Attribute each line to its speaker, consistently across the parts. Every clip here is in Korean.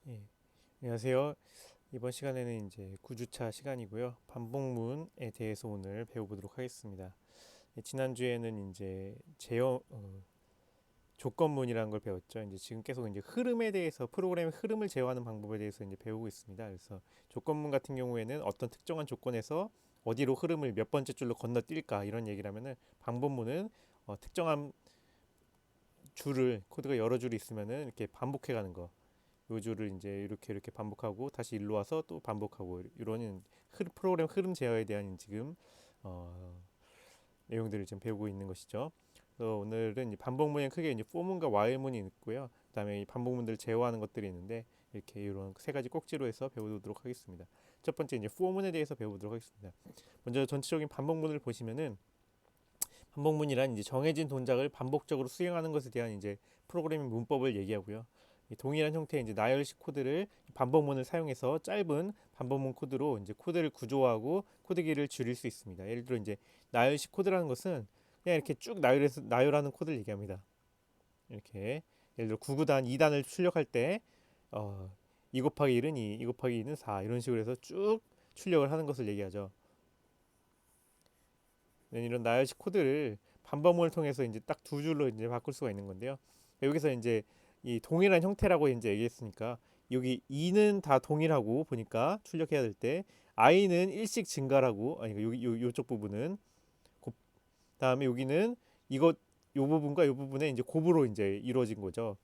Speaker 1: 예, 안녕하세요. 이번 시간에는 이제 9주차 시간이고요. 반복문에 대해서 오늘 배워보도록 하겠습니다. 지난주에는 이제 조건문이라는 걸 배웠죠. 이제 지금 계속 이제 흐름에 대해서 프로그램의 흐름을 제어하는 방법에 대해서 이제 배우고 있습니다. 그래서 조건문 같은 경우에는 어떤 특정한 조건에서 어디로 흐름을 몇 번째 줄로 건너뛸까 이런 얘기를 하면은 방법문은 특정한 줄을 코드가 여러 줄이 있으면은 이렇게 반복해 가는 거. 요 줄을 이제 이렇게 반복하고 다시 일로 와서 또 반복하고 이런 프로그램 흐름 제어에 대한 지금 어, 내용들을 지금 배우고 있는 것이죠. 그래서 오늘은 반복문에 크게 이제 for문과 while문이 있고요. 그다음에 이 반복문들 제어하는 것들이 있는데 이렇게 이런 세 가지 꼭지로 해서 배우도록 하겠습니다. 첫 번째 이제 for문에 대해서 배우도록 하겠습니다. 먼저 전체적인 반복문을 보시면은 반복문이란 이제 정해진 동작을 반복적으로 수행하는 것에 대한 이제 프로그래밍 문법을 얘기하고요. 이 동일한 형태의 이제 나열식 코드를 반복문을 사용해서 짧은 반복문 코드로 이제 코드를 구조화하고 코드 길이를 줄일 수 있습니다. 예를 들어 이제 나열식 코드라는 것은 그냥 이렇게 쭉 나열해서 나열하는 코드를 얘기합니다. 이렇게 예를 들어 9구단 2단을 출력할 때 2 곱하기 1은 2, 2 곱하기 2는 4 이런 식으로 해서 쭉 출력을 하는 것을 얘기하죠. 이런 나열식 코드를 반복문을 통해서 이제 딱 두 줄로 이제 바꿀 수가 있는 건데요. 여기서 이제 이 동일한 형태라고 이제 얘기했으니까 여기 2는 다 동일하고 보니까 출력해야 될 때 i는 1씩 증가라고 아니 여기 요쪽 부분은 다음에 여기는 이것 요 부분과 요 부분에 이제 곱으로 이제 이루어진 거죠.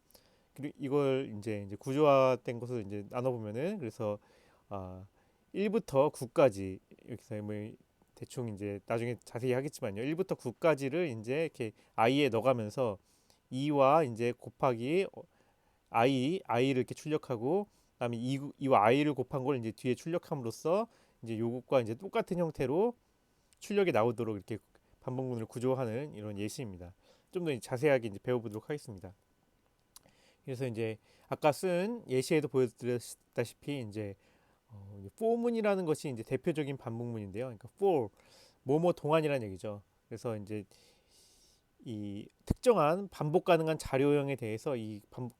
Speaker 1: 그리고 이걸 이제 구조화된 것을 이제 나눠 보면은 그래서 아 1부터 9까지 이렇게 뭐 대충 이제 나중에 자세히 하겠지만요. 1부터 9까지를 이제 이렇게 i에 넣어가면서 2와 이제 곱하기 i를 이렇게 출력하고 그다음에 2와 i를 곱한 걸 이제 뒤에 출력함으로써 이제 요것과 이제 똑같은 형태로 출력이 나오도록 이렇게 반복문을 구조하는 이런 예시입니다. 좀 더 자세하게 이제 배워보도록 하겠습니다. 그래서 이제 아까 쓴 예시에도 보여드렸다시피 이제 for문이라는 것이 이제 대표적인 반복문인데요. 그러니까 for 뭐뭐 동안이라는 얘기죠. 그래서 이제 이 특정한 반복 가능한 자료형에 대해서 이 반복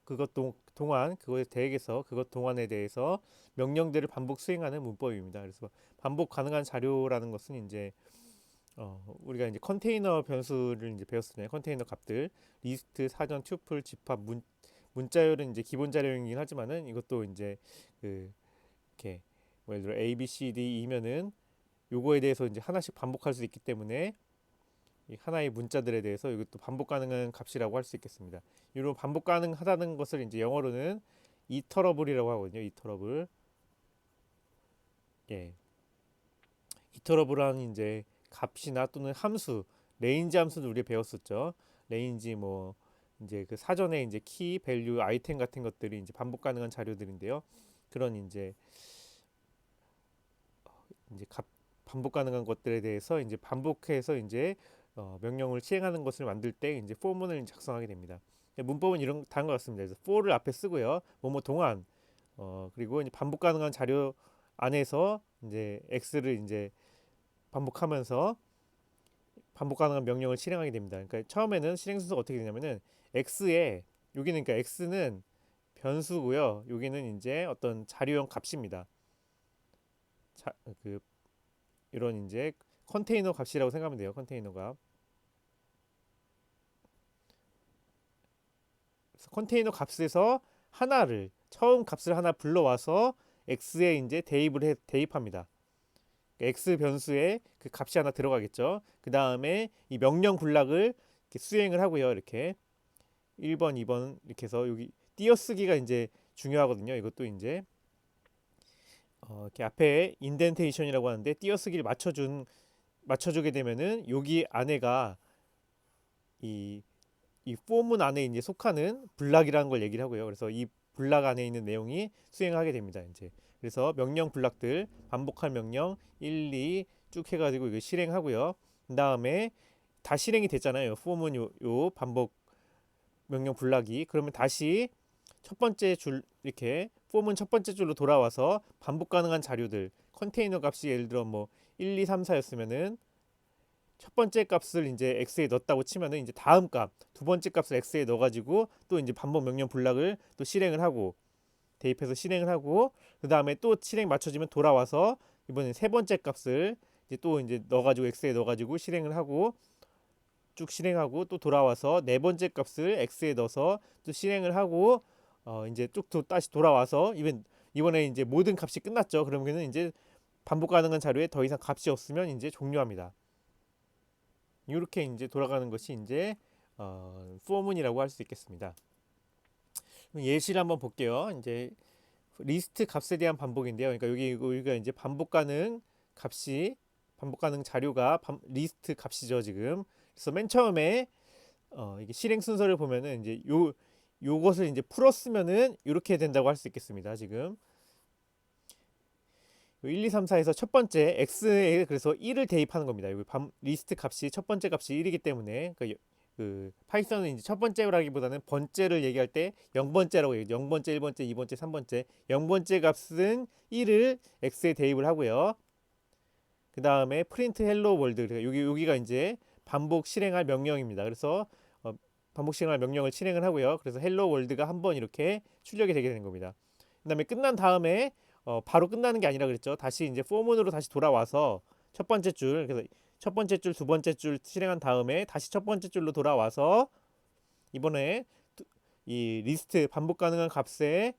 Speaker 1: 그것 동안 그것에 대해서 그것 동안에 대해서 명령들을 반복 수행하는 문법입니다. 그래서 반복 가능한 자료라는 것은 이제 우리가 이제 컨테이너 변수를 이제 배웠잖아요. 컨테이너 값들, 리스트, 사전, 튜플, 집합, 문자열은 이제 기본 자료이긴 하지만은 이것도 이제 그 이렇게 뭐 예를 들어 A, B, C, D이면은 요거에 대해서 이제 하나씩 반복할 수 있기 때문에 이 하나의 문자들에 대해서 이것도 반복 가능한 값이라고 할 수 있겠습니다. 이런 반복 가능하다는 것을 이제 영어로는 이터러블이라고 하거든요. 이터러블. 예. 이터러블은 이제 값이나 또는 함수, 레인지 함수도 우리 배웠었죠. 레인지 뭐 이제 그 사전에 이제 키, 밸류, 아이템 같은 것들이 이제 반복 가능한 자료들인데요. 그런 이제 반복 가능한 것들에 대해서 이제 반복해서 이제 명령을 시행하는 것을 만들 때 이제 포문을 작성하게 됩니다. 문법은 이런 다른 것 같습니다. 그래서 for를 앞에 쓰고요. 뭐뭐 동안 그리고 이제 반복 가능한 자료 안에서 이제 x를 이제 반복하면서 반복 가능한 명령을 실행하게 됩니다. 그러니까 처음에는 실행 순서가 어떻게 되냐면은 x에 여기는 그러니까 x는 변수고요. 여기는 이제 어떤 자료형 값입니다. 자, 그 이런 이제 컨테이너 값이라고 생각하면 돼요. 컨테이너 값. 그래서 컨테이너 값에서 하나를 처음 값을 하나 불러와서 x에 이제 대입합니다. x 변수에 그 값이 하나 들어가겠죠. 그 다음에 이 명령 군락을 이렇게 수행을 하고요. 이렇게 1번, 2번 이렇게 해서 여기 띄어쓰기가 이제 중요하거든요. 이것도 이제 이렇게 앞에 인덴테이션이라고 하는데 띄어쓰기를 맞춰주게 되면은 여기 안에가 이 포문 안에 이제 속하는 블락이라는 걸 얘기를 하고요. 그래서 이 블락 안에 있는 내용이 수행하게 됩니다. 이제 그래서 명령 블락들 반복할 명령 1, 2 쭉 해가지고 이거 실행하고요. 그 다음에 다 실행이 됐잖아요. 포문 요 반복 명령 블락이 그러면 다시 첫 번째 줄 이렇게 폼은 첫 번째 줄로 돌아와서 반복 가능한 자료들 컨테이너 값이 예를 들어 뭐 1, 2, 3, 4였으면은 첫 번째 값을 이제 x에 넣었다고 치면은 이제 다음 값 두 번째 값을 x에 넣어가지고 또 이제 반복 명령 블락을 또 실행을 하고 대입해서 실행을 하고 그 다음에 또 실행 맞춰지면 돌아와서 이번엔 세 번째 값을 이제 또 이제 넣어가지고 x에 넣어가지고 실행을 하고 쭉 실행하고 또 돌아와서 네 번째 값을 x에 넣어서 또 실행을 하고 이제 쭉 다시 돌아와서 이번에 이제 모든 값이 끝났죠. 그러면은 이제 반복 가능한 자료에 더 이상 값이 없으면 이제 종료합니다. 이렇게 이제 돌아가는 것이 이제 포문이라고 할 수 있겠습니다. 예시를 한번 볼게요. 이제 리스트 값에 대한 반복인데요. 그러니까 여기가 이제 반복 가능 자료가 리스트 값이죠, 지금. 그래서 맨 처음에 이게 실행 순서를 보면은 이제 요것을 이제 풀었으면은 이렇게 된다고 할 수 있겠습니다. 지금 1, 2, 3, 4에서 첫 번째 x에 그래서 1을 대입하는 겁니다. 여기 리스트 값이 첫 번째 값이 1이기 때문에 그 파이썬은 이제 첫 번째라기보다는 번째를 얘기할 때 0번째라고 얘기해요. 0번째, 1번째, 2번째, 3번째. 0번째 값은 1을 x에 대입을 하고요. 그 다음에 프린트 헬로 월드 여기가 이제 반복 실행할 명령입니다. 그래서 반복 실행할 명령을 실행을 하고요. 그래서 헬로 월드가 한번 이렇게 출력이 되게 되는 겁니다. 그 다음에 끝난 다음에 바로 끝나는 게 아니라 그랬죠. 다시 이제 포문으로 다시 돌아와서 첫 번째 줄, 그래서 첫 번째 줄, 두 번째 줄 실행한 다음에 다시 첫 번째 줄로 돌아와서 이번에 이 리스트 반복 가능한 값에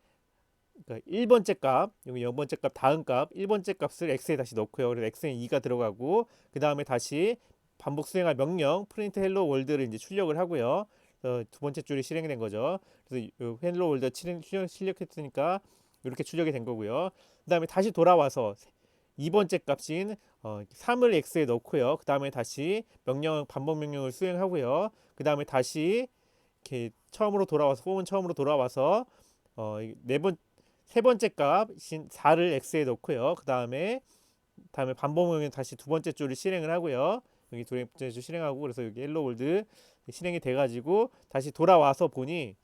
Speaker 1: 그러니까 1번째 값, 여기 0번째 값, 다음 값, 1번째 값을 x에 다시 넣고요. 그래서 x에 2가 들어가고 그 다음에 다시 반복 수행할 명령 프린트 헬로 월드를 이제 출력을 하고요. 두 번째 줄이 실행이 된 거죠. 그래서 헬로 월드 출력했으니까 이렇게 출력이 된 거고요. 그 다음에 다시 돌아와서 2번째 값인 3을 x에 넣고요. 그 다음에 다시 반복 명령을 수행하고요. 그 다음에 다시 이렇게 포문 처음으로 돌아와서 세 번째 값인 4를 x에 넣고요. 그 다음에 반복 명령 다시 두 번째 줄을 실행을 하고요. 여기 두 번째 줄 실행하고 그래서 여기 헬로 월드 실행이 돼가지고 다시 돌아와서 보니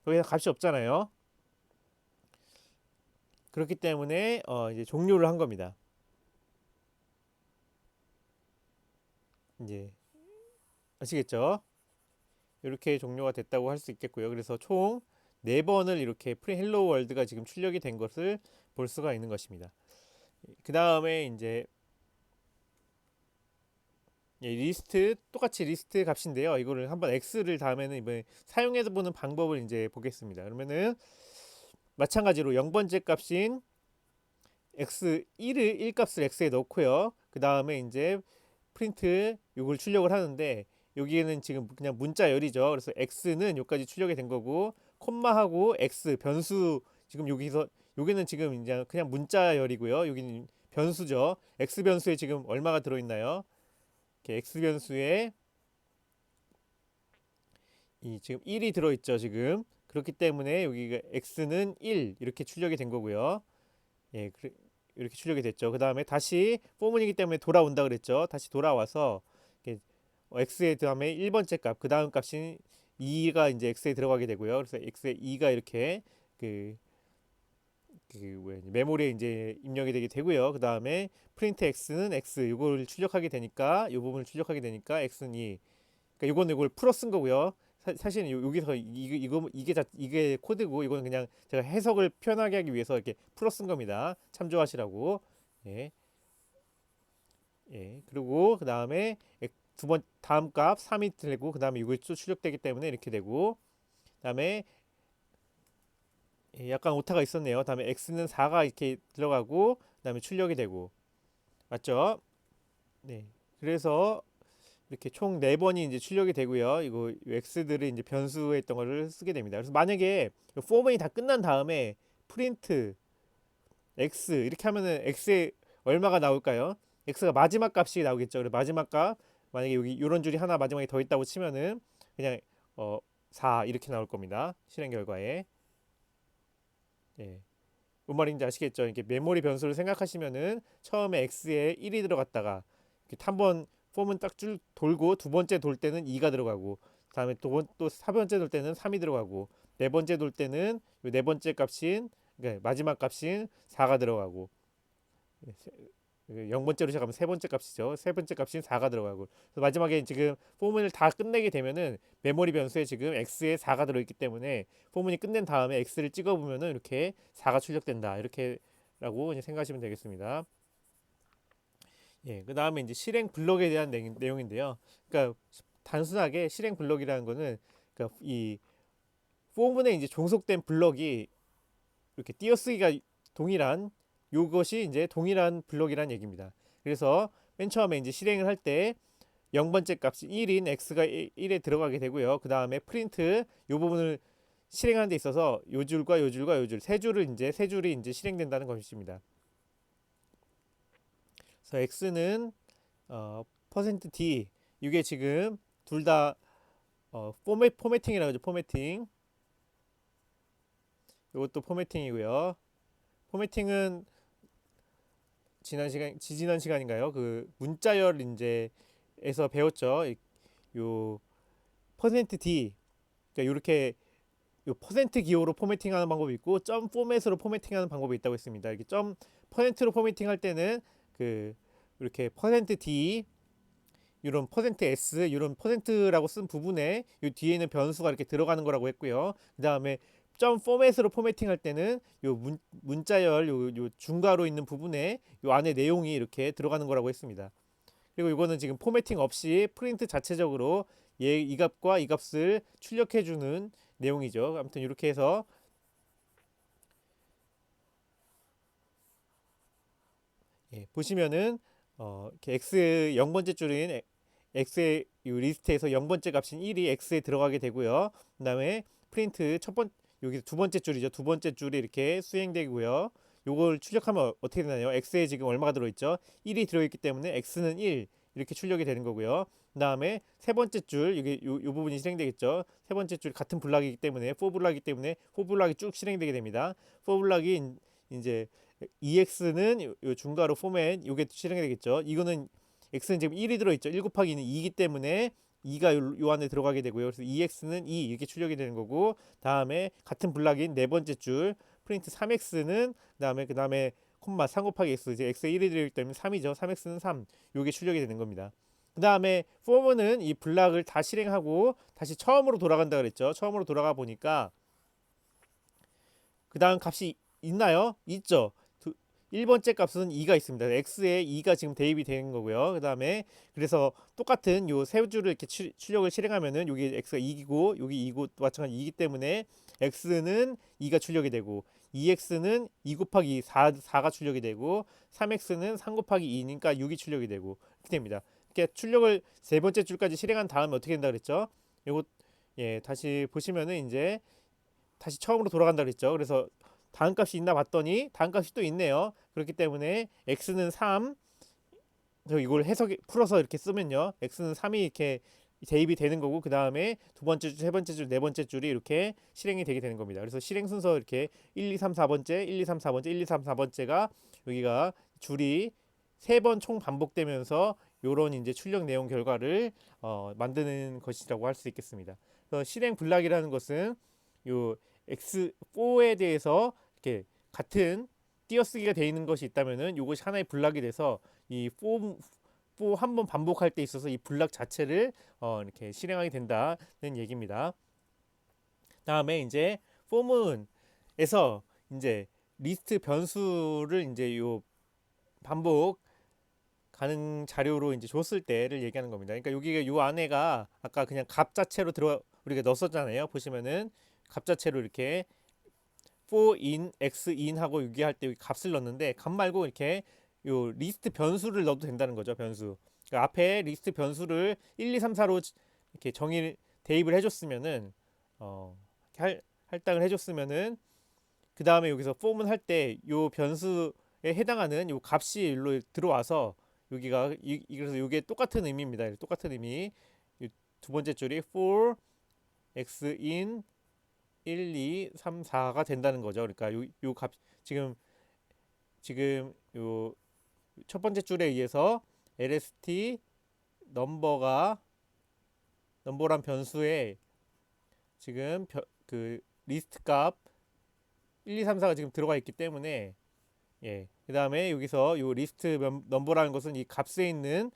Speaker 1: 여기서 값이 없잖아요. 그렇기 때문에 이제 종료를 한 겁니다. 이제 아시겠죠? 이렇게 종료가 됐다고 할 수 있겠고요. 그래서 총 4번을 이렇게 헬로 월드가 지금 출력이 된 것을 볼 수가 있는 것입니다. 그 다음에 이제 똑같이 리스트 값인데요. 이거를 한번 x를 다음에는 이번에 사용해서 보는 방법을 이제 보겠습니다. 그러면은 마찬가지로 0번째 값인 x 1 값을 x에 넣고요. 그 다음에 이제 프린트 이걸 출력을 하는데 여기에는 지금 그냥 문자열이죠. 그래서 x는 여기까지 출력이 된 거고 콤마하고 x 변수 지금 여기는 지금 이제 그냥 문자열이고요. 여기는 변수죠. x 변수에 지금 얼마가 들어있나요? 이렇게 x 변수에 지금 1이 들어있죠. 지금 그렇기 때문에 여기가 x는 1 이렇게 출력이 된 거고요. 예, 이렇게 출력이 됐죠. 그 다음에 다시 포문이기 때문에 돌아온다 그랬죠. 다시 돌아와서 x의 다음에 1번째 값, 그 다음 값인 2가 이제 x에 들어가게 되고요. 그래서 x에 2가 이렇게 메모리에 이제 입력이 되게 되고요. 그 다음에 프린트 x는 x 이걸 출력하게 되니까 이 부분을 출력하게 되니까 x는 2. 그러니까 이걸 풀어 쓴 거고요. 사실은 여기서 이게 코드고 이거는 그냥 제가 해석을 편하게 하기 위해서 이렇게 풀어 쓴 겁니다. 참조하시라고. 예. 예. 그리고 그 다음에 다음 값 3이 되고 그 다음에 이거 출력되기 때문에 이렇게 되고 그 다음에 약간 오타가 있었네요. 다음에 x는 4가 이렇게 들어가고 그 다음에 출력이 되고 맞죠? 네. 그래서 이렇게 총 4번이 이제 출력이 되고요. 이거 x들을 이제 변수에 있던 거를 쓰게 됩니다. 그래서 만약에 포문이 다 끝난 다음에 프린트 x 이렇게 하면은 x에 얼마가 나올까요? x가 마지막 값이 나오겠죠. 그래서 마지막 값 만약에 여기 이런 줄이 하나 마지막에 더 있다고 치면은 그냥 4 이렇게 나올 겁니다. 실행 결과에. 예. 뭔 말인지 아시겠죠? 이렇게 메모리 변수를 생각하시면은 처음에 x에 1이 들어갔다가 이렇게 한번 폼은 딱 줄 돌고 두 번째 돌 때는 2가 들어가고 다음에 또 4번째 돌 때는 3이 들어가고 네 번째 돌 때는 네 번째 값인 그러니까 마지막 값인 4가 들어가고 0번째로 시작하면 세 번째 값이죠. 세 번째 값인 4가 들어가고, 그래서 마지막에 지금 포문을 다 끝내게 되면은 메모리 변수에 지금 x에 4가 들어있기 때문에 포문이 끝낸 다음에 x를 찍어보면은 이렇게 4가 출력된다, 이렇게라고 이제 생각하시면 되겠습니다. 예, 그 다음에 이제 실행 블럭에 대한 내용인데요. 그러니까 단순하게 실행 블럭이라는 거는, 그러니까 이 포문에 이제 종속된 블럭이 이렇게 띄어쓰기가 동일한, 요것이 이제 동일한 블럭이란 얘기입니다. 그래서 맨 처음에 이제 실행을 할 때 0번째 값이 1인 x가 1에 들어가게 되고요. 그 다음에 프린트 요 부분을 실행하는 데 있어서 요 줄과 요 줄과 요 줄, 세 줄이 이제 실행된다는 것입니다. 그래서 x는 %d, 이게 지금 둘 다 포매팅이라고 하죠. 포매팅. 이것도 포매팅이고요. 포매팅은 지난 시간인가요? 그 문자열 이제에서 배웠죠. 요 %d, 그러니까 이렇게 요 퍼센트 기호로 포매팅하는 방법이 있고 점 포맷으로 포매팅하는 방법이 있다고 했습니다. 이렇게 점 %로 포매팅할 때는 그 이렇게 %d, 이런 %s, 이런 %라고 쓴 부분에 요 뒤에는 변수가 이렇게 들어가는 거라고 했고요. 그 다음에 점 포맷으로 포매팅할 때는 요 문자열 요 중괄호 있는 부분에 요 안에 내용이 이렇게 들어가는 거라고 했습니다. 그리고 이거는 지금 포매팅 없이 프린트 자체적으로 이 값과 이 값을 출력해 주는 내용이죠. 아무튼 이렇게 해서 보시면은 이렇게 x 0번째 줄인 x의 이 리스트에서 0번째 값인 1이 x에 들어가게 되고요. 그다음에 프린트 여기 두 번째 줄이죠. 두 번째 줄이 이렇게 수행되고요. 요걸 출력하면 어떻게 되나요? x에 지금 얼마가 들어있죠? 1이 들어있기 때문에 x는 1 이렇게 출력이 되는 거고요. 그다음에 세 번째 줄, 이게 요 부분이 실행되겠죠. 세 번째 줄 같은 블락이기 때문에 블락이기 때문에 블락이 쭉 실행되게 됩니다. 블락이 이제 EX는 요 중괄호 포맷 요게 실행이 되겠죠. 이거는 X는 지금 1이 들어있죠. 1 곱하기 2는 2이기 때문에 2가 요 안에 들어가게 되고요. 그래서 EX는 2 이렇게 출력이 되는 거고, 다음에 같은 블락인 네 번째 줄 프린트 3X는 그 다음에 콤마 3 곱하기 X, 이제 X에 1이 들어있기 때문에 3이죠. 3X는 3, 요게 출력이 되는 겁니다. 그 다음에 포문은 이 블락을 다 실행하고 다시 처음으로 돌아간다 그랬죠. 처음으로 돌아가 보니까 그 다음 값이 있나요? 있죠. 1번째 값은 2가 있습니다. x에 2가 지금 대입이 되는 거고요. 그 다음에 그래서 똑같은 요 세 줄을 이렇게 출력을 실행하면은 여기 x가 2이고 여기 2고 마찬가지 2이기 때문에 x는 2가 출력이 되고 2x는 2 곱하기 4가 출력이 되고 3x는 3 곱하기 2니까 6이 출력이 되고 이렇게 됩니다. 이렇게 출력을 세 번째 줄까지 실행한 다음에 어떻게 된다 그랬죠? 요거 다시 보시면은 이제 다시 처음으로 돌아간다 그랬죠. 그래서 다음 값이 있나 봤더니 다음 값이 또 있네요. 그렇기 때문에 x는 3, 저 이걸 풀어서 이렇게 쓰면요, x는 3이 이렇게 대입이 되는 거고, 그 다음에 두 번째 줄, 세 번째 줄, 네 번째 줄이 이렇게 실행이 되게 되는 겁니다. 그래서 실행 순서 이렇게 1, 2, 3, 4번째, 1, 2, 3, 4번째, 1, 2, 3, 4번째가 여기가 줄이 세 번 총 반복되면서 요런 이제 출력 내용 결과를 만드는 것이라고 할 수 있겠습니다. 그래서 실행 블락이라는 것은 요 X4에 대해서 이렇게 같은 띄어쓰기가 되어 있는 것이 있다면은 이것이 하나의 블락이 돼서 이 한 번 반복할 때 있어서 이 블락 자체를 이렇게 실행하게 된다는 얘기입니다. 다음에 이제 포문에서 이제 리스트 변수를 이제 요 반복 가능 자료로 이제 줬을 때를 얘기하는 겁니다. 그러니까 여기가 요 안에가 아까 그냥 값 자체로 우리가 넣었었잖아요. 보시면은 값 자체로 이렇게 for in x in 하고 유기할 때 값을 넣는데, 값 말고 이렇게 요 리스트 변수를 넣어도 된다는 거죠. 변수. 그러니까 앞에 리스트 변수를 1, 2, 3, 4로 이렇게 대입을 해줬으면은 할당을 해줬으면은 그 다음에 여기서 form은 할 때 요 변수에 해당하는 요 값이 일로 들어와서 여기가 그래서 이게 똑같은 의미입니다. 똑같은 의미. 두 번째 줄이 for x in 1, 2, 3, 4가 된다는 거죠. 그러니까 요 값 지금 요 첫 번째 줄에 의해서 lst 넘버란 변수에 지금 그 리스트 값 1, 2, 3, 4가 지금 들어가 있기 때문에 그 다음에 여기서 요 리스트 넘버라는 것은 이 값에 있는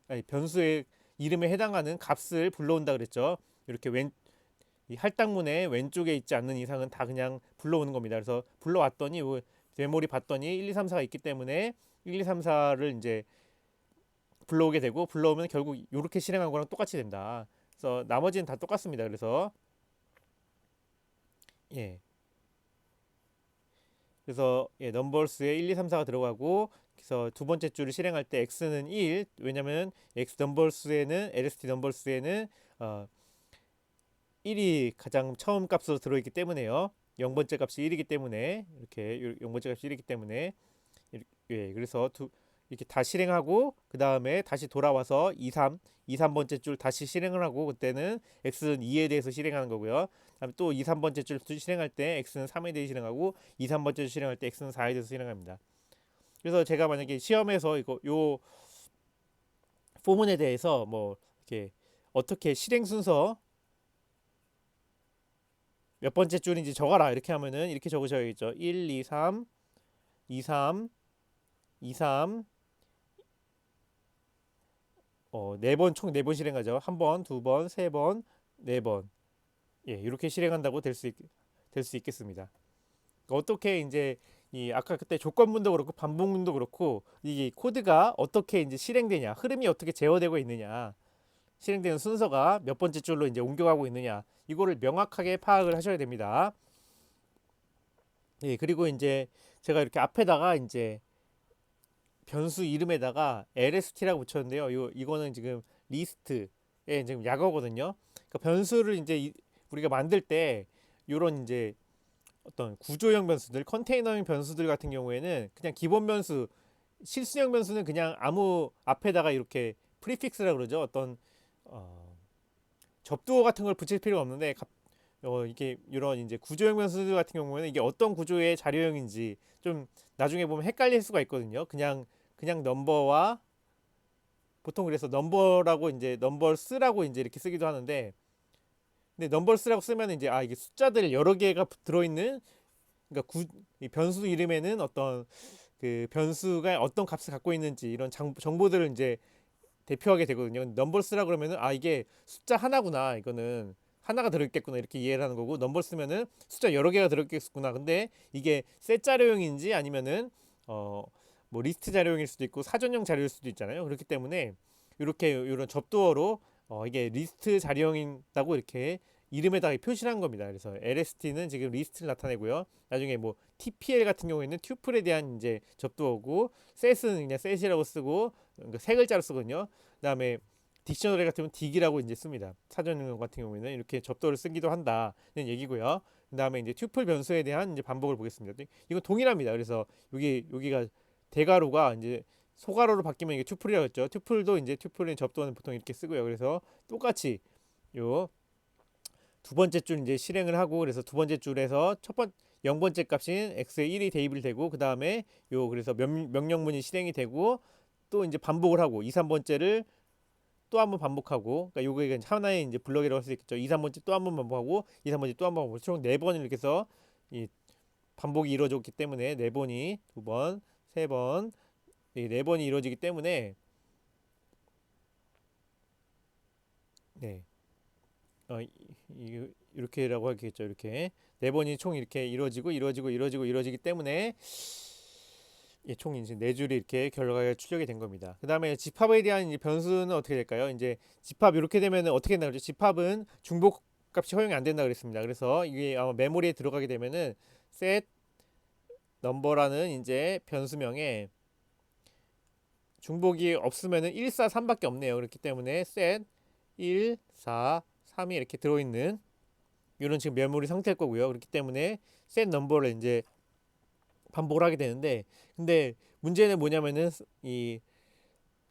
Speaker 1: 아니, 변수의 이름에 해당하는 값을 불러온다 그랬죠. 이렇게 이 할당문의 왼쪽에 있지 않는 이상은 다 그냥 불러오는 겁니다. 그래서 불러왔더니 메모리 봤더니 1, 2, 3, 4가 있기 때문에 1, 2, 3, 4를 이제 불러오게 되고, 불러오면 결국 이렇게 실행한 거랑 똑같이 된다. 그래서 나머지는 다 똑같습니다. 그래서 예. 그래서 넘버스에 1, 2, 3, 4가 들어가고, 그래서 두 번째 줄을 실행할 때 x는 1, 왜냐면 x 넘버스에는 LST 넘버스에는 1이 가장 처음 값으로 들어있기 때문에요. 0번째 값이 1이기 때문에 이렇게 0번째 값이 1이기 때문에 예, 그래서 이렇게 다 실행하고 그 다음에 다시 돌아와서 2, 3번째 줄 다시 실행을 하고, 그때는 x는 2에 대해서 실행하는 거고요. 다음에 또 2, 3번째 줄 실행할 때 x는 3에 대해서 실행하고, 2, 3번째 줄 실행할 때 x는 4에 대해서 실행합니다. 그래서 제가 만약에 시험에서 요 포문에 대해서 뭐 이렇게 어떻게 실행 순서 몇 번째 줄인지 적어라 이렇게 하면은 이렇게 적으셔야겠죠. 1, 2, 3, 2, 3, 2, 3, 네 번, 총 네 번 실행하죠. 한 번, 두 번, 세 번, 네 번. 예, 이렇게 실행한다고 될 수 있겠습니다. 어떻게 이제 이 아까 그때 조건문도 그렇고 반복문도 그렇고 이 코드가 어떻게 이제 실행되냐, 흐름이 어떻게 제어되고 있느냐, 실행되는 순서가 몇 번째 줄로 이제 옮겨가고 있느냐, 이거를 명확하게 파악을 하셔야 됩니다. 예, 그리고 이제 제가 이렇게 앞에다가 이제 변수 이름에다가 LST라고 붙였는데요. 이거는 지금 리스트의 지금 약어거든요. 그러니까 변수를 이제 우리가 만들 때 이런 이제 어떤 구조형 변수들, 컨테이너형 변수들 같은 경우에는 그냥 기본 변수, 실수형 변수는 그냥 아무 앞에다가 이렇게 프리픽스라 그러죠. 어떤 접두어 같은 걸 붙일 필요가 없는데, 이게 이런 이제 구조형 변수들 같은 경우에는 이게 어떤 구조의 자료형인지 좀 나중에 보면 헷갈릴 수가 있거든요. 그냥 넘버와, 보통 그래서 넘버라고 이제 넘버스라고 이제 이렇게 쓰기도 하는데, 근데 넘버스라고 쓰면 이제 이게 숫자들 여러 개가 들어있는, 그러니까 이 변수 이름에는 어떤 그 변수가 어떤 값을 갖고 있는지 이런 정보들을 이제 대표하게 되거든요. 넘버스라 그러면은 이게 숫자 하나구나, 이거는 하나가 들어있겠구나 이렇게 이해를 하는 거고, 넘버 쓰면은 숫자 여러 개가 들어있겠구나. 근데 이게 셋 자료형인지 아니면은 뭐 리스트 자료형일 수도 있고 사전형 자료일 수도 있잖아요. 그렇기 때문에 이렇게 이런 접두어로 이게 리스트 자료형이라고 이렇게 이름에다가 표시를 한 겁니다. 그래서 LST는 지금 리스트를 나타내고요. 나중에 뭐 TPL 같은 경우에는 튜플에 대한 이제 접두어고, 셋은 그냥 셋이라고 쓰고 그러니까 세 글자로 쓰거든요. 그다음에 딕셔너리 같으면 딕이라고 이제 씁니다. 사전용 같은 경우에는 이렇게 접두어를 쓰기도 한다는 얘기고요. 그다음에 이제 튜플 변수에 대한 이제 반복을 보겠습니다. 이건 동일합니다. 그래서 여기가 대괄호가 이제 소괄호로 바뀌면 이게 튜플이라고 했죠. 튜플도 이제 튜플의 접두어는 보통 이렇게 쓰고요. 그래서 똑같이 요 두 번째 줄 이제 실행을 하고, 그래서 두 번째 줄에서 0번째 값인 x의 1이 대입이 되고, 그 다음에 그래서 명령문이 실행이 되고, 또 이제 반복을 하고 2, 3번째를 또 한 번 반복하고, 그러니까 요게 하나의 이제 블럭이라고 할 수 있겠죠. 2, 3번째 또 한 번 반복하고 2, 3번째 또 한 번 반복하고, 총 네 번을 이렇게 해서 이 반복이 이루어졌기 때문에 네 번이 두 번, 세 번, 네 번이 이루어지기 때문에 네. 이렇게라고 하겠죠. 이렇게 네 번이 총 이렇게 이루어지기 때문에 총 이제 네 줄이 이렇게 결과가 출력이 된 겁니다. 그 다음에 집합에 대한 이제 변수는 어떻게 될까요? 이제 집합 이렇게 되면은 어떻게 된다 그러죠? 집합은 중복 값이 허용이 안 된다 그랬습니다. 그래서 이게 아마 메모리에 들어가게 되면은 set number라는 이제 변수명에 중복이 없으면은 1, 4, 3밖에 없네요. 그렇기 때문에 set 1, 4, 3이 이렇게 들어있는 이런 지금 메모리 상태일 거고요. 그렇기 때문에 set number를 이제 반복을 하게 되는데, 근데 문제는 뭐냐면은 이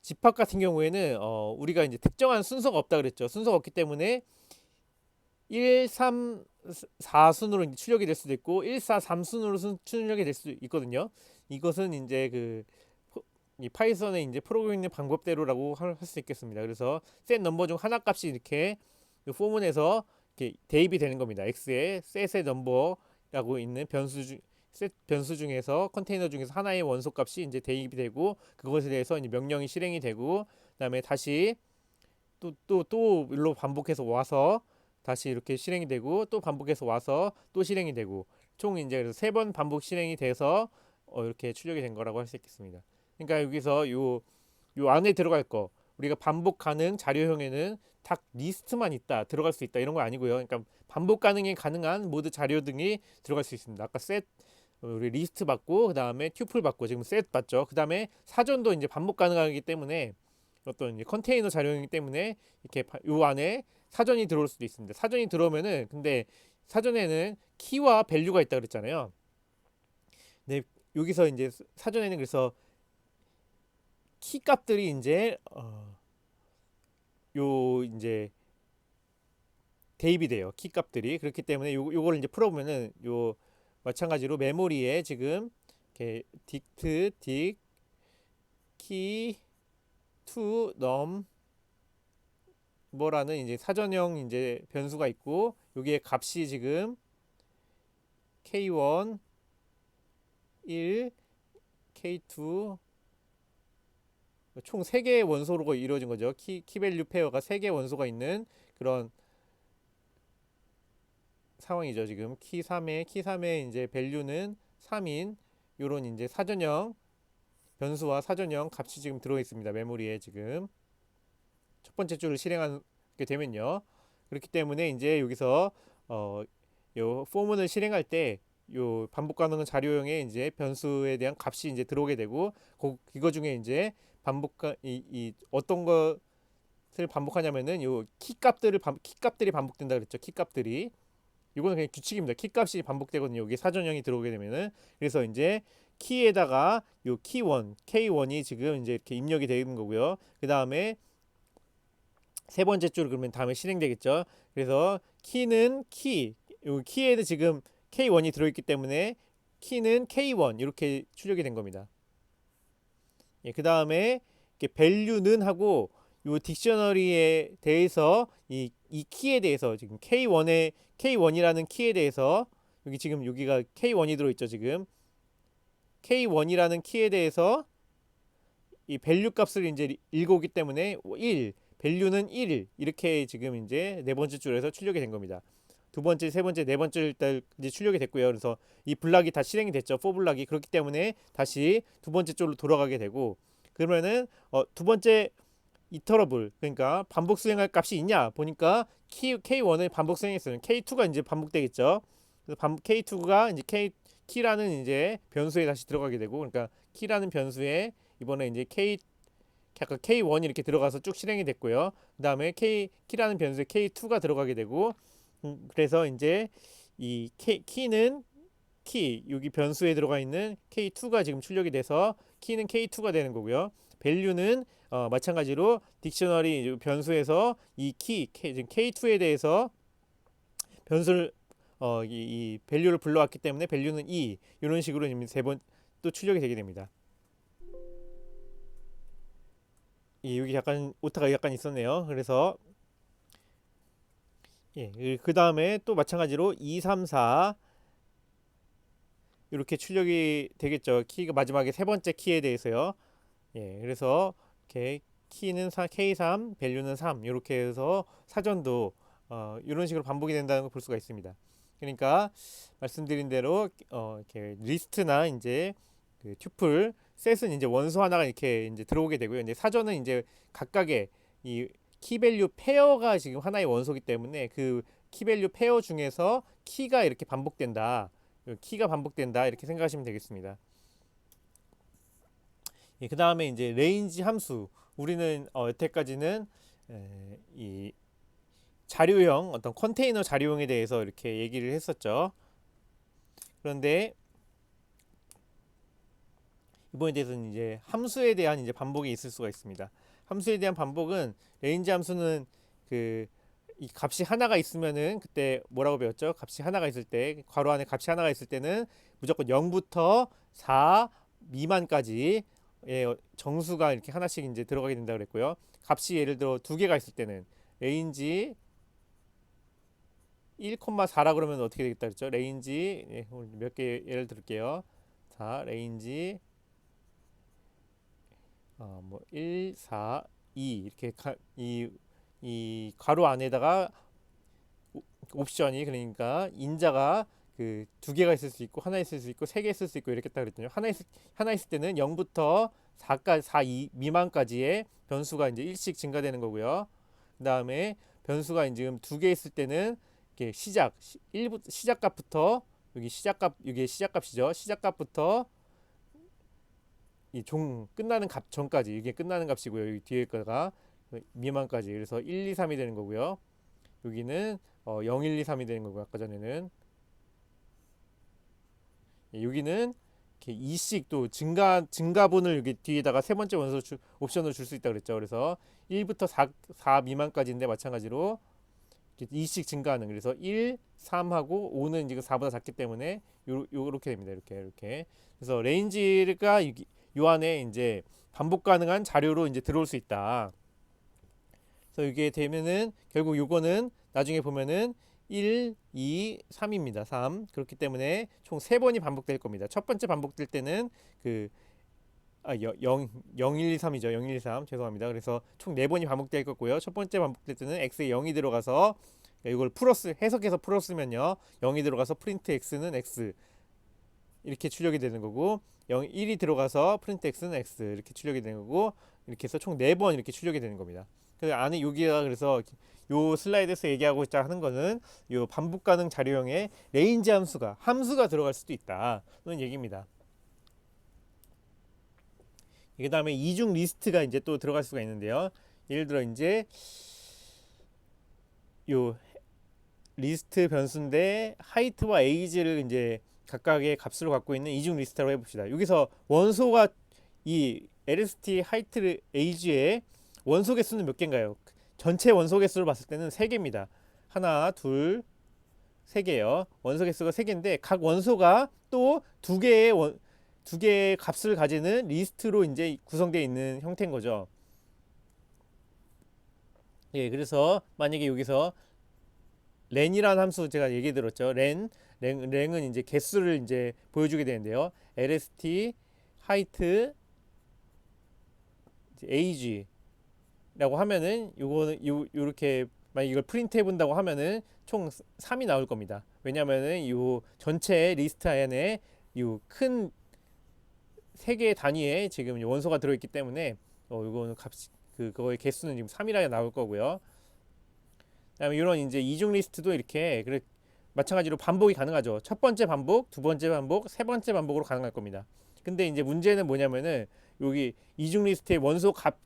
Speaker 1: 집합 같은 경우에는 우리가 이제 특정한 순서가 없다 그랬죠. 순서가 없기 때문에 1, 3, 4 순으로 이제 출력이 될 수도 있고 1, 4, 3 순으로 출력이 될 수도 있거든요. 이것은 이제 이 파이썬의 이제 프로그래밍 방법대로라고 할 수 있겠습니다. 그래서 set 넘버 중 하나 값이 이렇게 포문에서 이렇게 대입이 되는 겁니다. x에 set의 넘버라고 있는 변수 셋 변수 중에서 컨테이너 중에서 하나의 원소 값이 이제 대입이 되고 그것에 대해서 이제 명령이 실행이 되고 그다음에 다시 또 일로 반복해서 와서 다시 이렇게 실행이 되고 또 반복해서 와서 또 실행이 되고 총 이제 그래서 3번 반복 실행이 돼서 이렇게 출력이 된 거라고 할 수 있겠습니다. 그러니까 여기서 요 안에 들어갈 거 우리가 반복 가능 자료형에는 딱 리스트만 있다 들어갈 수 있다 이런 거 아니고요. 그러니까 반복 가능이 가능한 모드 자료 등이 들어갈 수 있습니다. 아까 셋 우리 리스트 받고 그 다음에 튜플 받고 지금 셋 받죠. 그 다음에 사전도 이제 반복 가능하기 때문에 어떤 이제 컨테이너 자료이기 때문에 이렇게 요 안에 사전이 들어올 수도 있습니다. 사전이 들어오면은 근데 사전에는 키와 밸류가 있다 그랬잖아요. 네, 여기서 이제 사전에는 그래서 키 값들이 이제 요 이제 대입이 돼요. 키 값들이 그렇기 때문에 요걸 이제 풀어보면은 요 마찬가지로 메모리에 지금 이렇게 딕트 딕 키 투 넘 뭐라는 이제 사전형 이제 변수가 있고 여기에 값이 지금 K1 1 K2 총 3개의 원소로 이루어진 거죠. 키밸류 페어가 3개의 원소가 있는 그런 상황이죠. 지금 키3의 이제 밸류는 3인 요런 이제 사전형 변수와 사전형 값이 지금 들어 있습니다. 메모리에 지금 첫 번째 줄을 실행하게 되면요. 그렇기 때문에 이제 여기서 요 포문을 실행할 때 요 반복 가능한 자료형의 이제 변수에 대한 값이 이제 들어오게 되고 이거 중에 이제 이 어떤 것을 반복하냐면은 요 키 값들이 반복된다 그랬죠. 키 값들이 이거는 그냥 규칙입니다. 키 값이 반복되거든요. 여기 사전형이 들어오게 되면은 그래서 이제 키에다가 요 키1 K1이 지금 이제 이렇게 입력이 되는 거고요. 그 다음에 세 번째 줄 그러면 다음에 실행되겠죠. 그래서 요 키에도 지금 K1이 들어있기 때문에 키는 K1 이렇게 출력이 된 겁니다. 예, 그 다음에 밸류는 하고 요 딕셔너리에 대해서 이 키에 대해서 지금 K1이라는 키에 대해서 여기 지금 여기가 K1이 들어있죠. 지금 K1이라는 키에 대해서 이 밸류 값을 이제 읽어오기 때문에 1 밸류는 1 이렇게 지금 이제 네 번째 줄에서 출력이 된 겁니다. 두 번째, 세 번째, 네 번째 일 이제 출력이 됐고요. 그래서 이 블락이 다 실행이 됐죠. for 블락이 그렇기 때문에 다시 두 번째 줄로 돌아가게 되고 그러면은 두 번째 이터러블 그러니까 반복 수행할 값이 있냐 보니까 K1을 반복 수행했어요. K2가 이제 반복되겠죠. 그래서 K2가 이제 키라는 이제 변수에 다시 들어가게 되고 그러니까 키라는 변수에 이번에 이제 아까 K1이 이렇게 들어가서 쭉 실행이 됐고요. 그 다음에 키라는 변수에 K2가 들어가게 되고 그래서 이제 이 키는 여기 변수에 들어가 있는 K2가 지금 출력이 돼서 키는 K2가 되는 거고요. 밸류는 마찬가지로 딕셔너리 변수에서 이 지금 K2에 대해서 변수를 이 밸류를 불러왔기 때문에 밸류는 2 이런 식으로 지금 세 번 또 출력이 되게 됩니다. 여기 약간 오타가 약간 있었네요. 그래서 그 다음에 또 마찬가지로 2, 3, 4 이렇게 출력이 되겠죠. 키가 마지막에 세 번째 키에 대해서요. 그래서 이렇게 키는 K3, 밸류는 3 이렇게 해서 사전도 이런 식으로 반복이 된다는 걸 볼 수가 있습니다. 그러니까 말씀드린 대로 이렇게 리스트나 이제 그 튜플, 셋은 이제 원소 하나가 이렇게 이제 들어오게 되고요. 이제 사전은 이제 각각의 이 키밸류 페어가 지금 하나의 원소이기 때문에 그 키밸류 페어 중에서 키가 이렇게 반복된다. 키가 반복된다 이렇게 생각하시면 되겠습니다. 그 다음에 이제 레인지 함수 우리는 여태까지는 이 자료형 어떤 컨테이너 자료형에 대해서 이렇게 얘기를 했었죠. 그런데 이번에 대해서는 이제 함수에 대한 이제 반복이 있을 수가 있습니다. 함수에 대한 반복은 레인지 함수는 이 값이 하나가 있으면은 그때 뭐라고 배웠죠? 값이 하나가 있을 때 괄호 안에 값이 하나가 있을 때는 무조건 0부터 4 미만까지 정수가 이렇게 하나씩 이제 들어가게 된다 그랬고요. 값이 예를 들어 두 개가 있을 때는 레인지 1,4라 그러면 어떻게 되겠다 그랬죠? 레인지 예, 몇 개 예를 들을게요. 자, 레인지 뭐 1, 4, 2 이렇게 이 괄호 안에다가 옵션이 그러니까 인자가 그 두 개가 있을 수 있고 하나 있을 수 있고 세 개 있을 수 있고 이렇겠다 그랬거든요. 하나 있을 때는 0부터 4까지 4 미만까지의 변수가 이제 1씩 증가되는 거고요. 그다음에 변수가 이제 지금 두 개 있을 때는 이렇게 시작값부터 여기 시작값 이게 시작값이죠. 시작값부터 이 종 끝나는 값 전까지 이게 끝나는 값이고요. 여기 뒤에 거가 미만까지 그래서 1, 2, 3이 되는 거고요. 여기는 0, 1, 2, 3이 되는 거고 아까 전에는 여기는 이렇게 2씩 또 증가분을 여기 뒤에다가 세 번째 원소 옵션으로 줄 수 있다 그랬죠. 그래서 1부터 4 미만까지인데 마찬가지로 2씩 증가하는 그래서 1, 3하고 5는 지금 4보다 작기 때문에 요렇게 됩니다. 이렇게. 그래서 레인지가 요 안에 이제 반복 가능한 자료로 이제 들어올 수 있다. 그래서 이게 되면은 결국 요거는 나중에 보면은 1, 2, 3입니다. 3. 그렇기 때문에 총 3번이 반복될 겁니다. 첫 번째 반복될 때는 그 0, 1, 2, 3이죠. 0, 1, 2, 3. 죄송합니다. 그래서 총 4번이 반복될 거고요. 첫 번째 반복될 때는 x에 0이 들어가서 이걸 해석해서 풀었으면요. 0이 들어가서 프린트 x는 x 이렇게 출력이 되는 거고 1이 들어가서 프린트 x는 x 이렇게 출력이 되는 거고 이렇게 해서 총 4번 이렇게 출력이 되는 겁니다. 그 안에 여기가 그래서 요 슬라이드에서 얘기하고자 하는 거는 요 반복 가능 자료형에 레인지 함수가 들어갈 수도 있다는 얘기입니다. 그 다음에 이중 리스트가 이제 또 들어갈 수가 있는데요. 예를 들어 이제 요 리스트 변수인데 하이트와 에이지를 이제 각각의 값으로 갖고 있는 이중 리스트라고 해봅시다. 여기서 원소가 이 LST 하이트 에이지의 원소 개수는 몇 개인가요? 전체 원소 개수를 봤을 때는 3개입니다. 하나, 둘, 3개요. 원소 개수가 3개인데 각 원소가 또 두 개의 값을 가지는 리스트로 이제 구성되어 있는 형태인 거죠. 예, 그래서 만약에 여기서 렌이라는 함수 제가 얘기 들었죠. 렌은 이제 개수를 이제 보여주게 되는데요. lst height age라고 하면은 요거는 요렇게 만약 이걸 프린트 해본다고 하면은 총 3이 나올 겁니다. 왜냐면은 요 전체 리스트 안에 요 큰 3개의 단위에 지금 원소가 들어있기 때문에 요거는 값이 그거의 개수는 지금 3이라 나올 거고요. 그다음에 이런 이제 이중 리스트도 이렇게 마찬가지로 반복이 가능하죠. 첫 번째 반복, 두 번째 반복, 세 번째 반복으로 가능할 겁니다. 근데 이제 문제는 뭐냐면은 여기 이중 리스트의 원소 값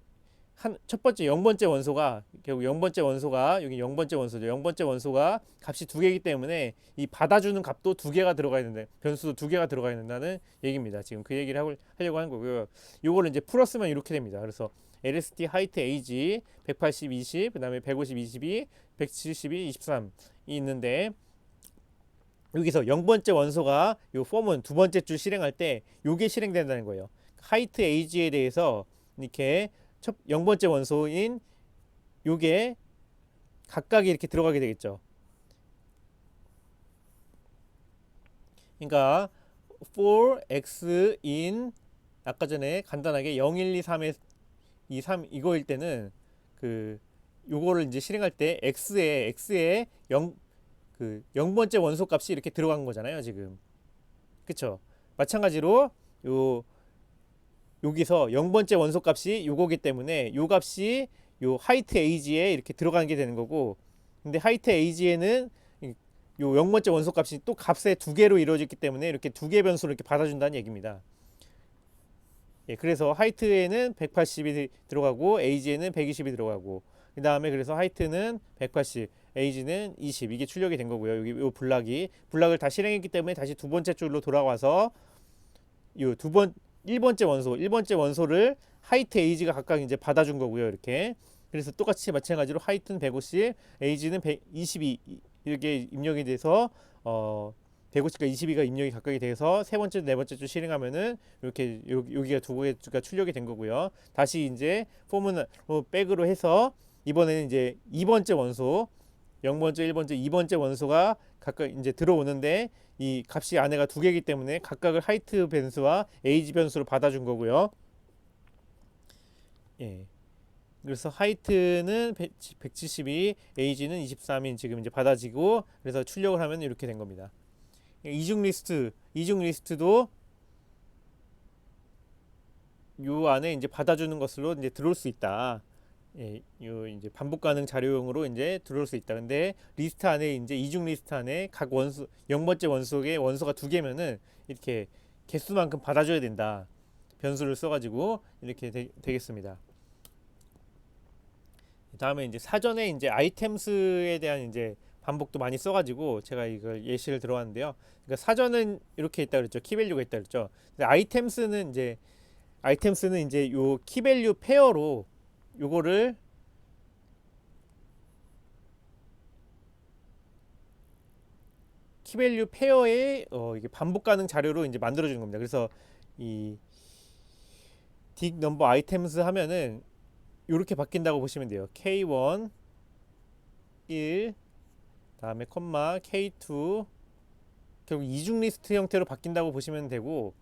Speaker 1: 첫 번째 0번째 원소가 결국 0번째 원소가 여기 0번째 원소죠. 0번째 원소가 값이 2개이기 때문에 이 받아주는 값도 2개가 들어가야 된다. 변수도 2개가 들어가야 된다는 얘기입니다. 지금 그 얘기를 하려고 하는 거고요. 요거를 이제 풀었으면 이렇게 됩니다. 그래서 LST 하이트 에이지 180, 20, 그다음에 150, 22, 172, 23이 있는데 여기서 0번째 원소가 요 폼은 두 번째 줄 실행할 때 요게 실행된다는 거예요. 하이트 에이지에 대해서 이렇게 0번째 원소인 요게 각각이 이렇게 들어가게 되겠죠. 그러니까 for x in 아까 전에 간단하게 0, 1, 2, 3에 2, 3 이거일 때는 요거를 이제 실행할 때 x에 0 0번째 원소 값이 이렇게 들어간 거잖아요, 지금. 그쵸? 마찬가지로 여기서 0번째 원소 값이 요거기 때문에 요 값이 요 하이트 에이지에 이렇게 들어가는 게 되는 거고 근데 하이트 에이지에는 요 0번째 원소 값이 또 값의 2개로 이루어졌기 때문에 이렇게 2개 변수를 이렇게 받아준다는 얘기입니다. 예, 그래서 하이트에는 180이 들어가고 에이지에는 120이 들어가고 그 다음에 그래서 하이트는 180, 에이지는 20 이게 출력이 된 거고요. 여기 요 블락을 다 실행했기 때문에 다시 두 번째 줄로 돌아와서 요 1번째 원소를 하이트 에이지가 각각 이제 받아준 거고요. 이렇게 그래서 똑같이 마찬가지로 하이트는 150, 에이지는 122 이렇게 입력이 돼서 150과 22가 입력이 각각이 돼서 세 번째, 네 번째 줄 실행하면은 이렇게 여기가 두 개가 출력이 된 거고요. 다시 이제 폼은 백으로 해서 이번에는 이제 2번째 원소 0번째, 1번째, 2번째 원소가 각각 이제 들어오는데 이 값이 안에가 두 개이기 때문에 각각을 하이트 변수와 에이지 변수로 받아준 거고요. 예. 그래서 하이트는 172, 에이지는 23인 지금 이제 받아지고 그래서 출력을 하면 이렇게 된 겁니다. 이중 리스트도 요 안에 이제 받아주는 것으로 이제 들어올 수 있다. 예, 요 이제 반복 가능 자료용으로 이제 들어올 수 있다. 근데 리스트 안에 이제 이중 리스트 안에 각 원수 0번째 원소의 원소가 두 개면은 이렇게 개수만큼 받아줘야 된다. 변수를 써가지고 이렇게 되겠습니다. 다음에 이제 사전에 이제 아이템스에 대한 이제 반복도 많이 써가지고 제가 이걸 예시를 들어왔는데요. 그러니까 사전은 이렇게 있다 그랬죠. 키밸류가 있다 그랬죠. 근데 아이템스는 이제 요 키밸류 페어로 요거를 키밸류 페어의 이게 반복 가능 자료로 이제 만들어 주는 겁니다. 그래서 이 딕 넘버 아이템스 하면은 이렇게 바뀐다고 보시면 돼요. K1 1 다음에 콤마 K2 결국 이중 리스트 형태로 바뀐다고 보시면 되고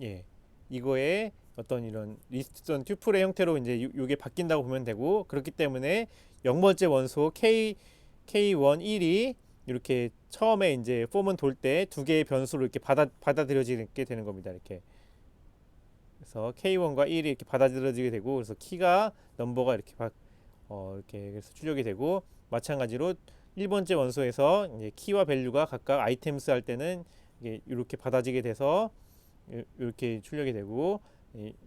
Speaker 1: 예. 이거에 어떤 이런 리스트전 튜플의 형태로 이제 요게 바뀐다고 보면 되고 그렇기 때문에 0번째 원소 K1 1이 이렇게 처음에 이제 폼은 돌 때 두 개의 변수로 이렇게 받아들여지게 되는 겁니다. 이렇게. 그래서 K1과 1이 이렇게 받아들여지게 되고 그래서 키가 넘버가 이렇게 그래서 출력이 되고 마찬가지로 1번째 원소에서 이제 키와 밸류가 각각 아이템스 할 때는 이게 이렇게 받아지게 돼서 이렇게 출력이 되고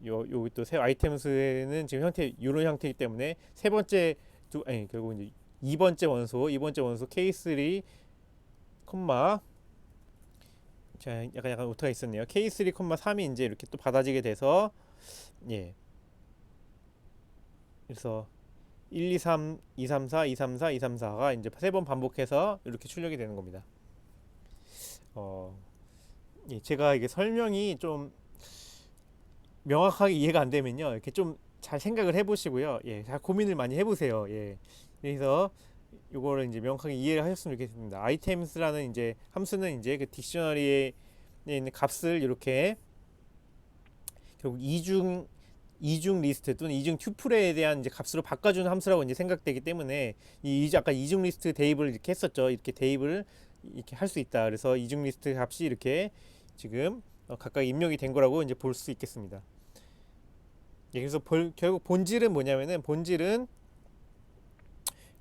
Speaker 1: 여기 또 새 아이템스는 지금 이런 형태이기 때문에 세 번째 결국 이제 2번째 원소 K3 콤마 자 약간 오타가 있었네요. K3 콤마 3이 이제 이렇게 또 받아지게 돼서 예 그래서 1, 2, 3, 2, 3, 4, 2, 3, 4, 2, 3, 4가 이제 세 번 반복해서 이렇게 출력이 되는 겁니다. 예, 제가 이게 설명이 좀 명확하게 이해가 안 되면요. 이렇게 좀 잘 생각을 해보시고요. 예, 잘 고민을 많이 해보세요. 예, 그래서 요거를 이제 명확하게 이해를 하셨으면 좋겠습니다. 아이템스라는 이제 함수는 이제 그 딕셔너리에 있는 값을 이렇게 결국 이중 리스트 또는 이중 튜플에 대한 이제 값으로 바꿔주는 함수라고 이제 생각되기 때문에 아까 이중 리스트 대입을 이렇게 했었죠. 이렇게 대입을 이렇게 할 수 있다. 그래서 이중 리스트 값이 이렇게 지금 각각 입력이 된 거라고 이제 볼 수 있겠습니다. 예, 그래서 결국 본질은 뭐냐면은 본질은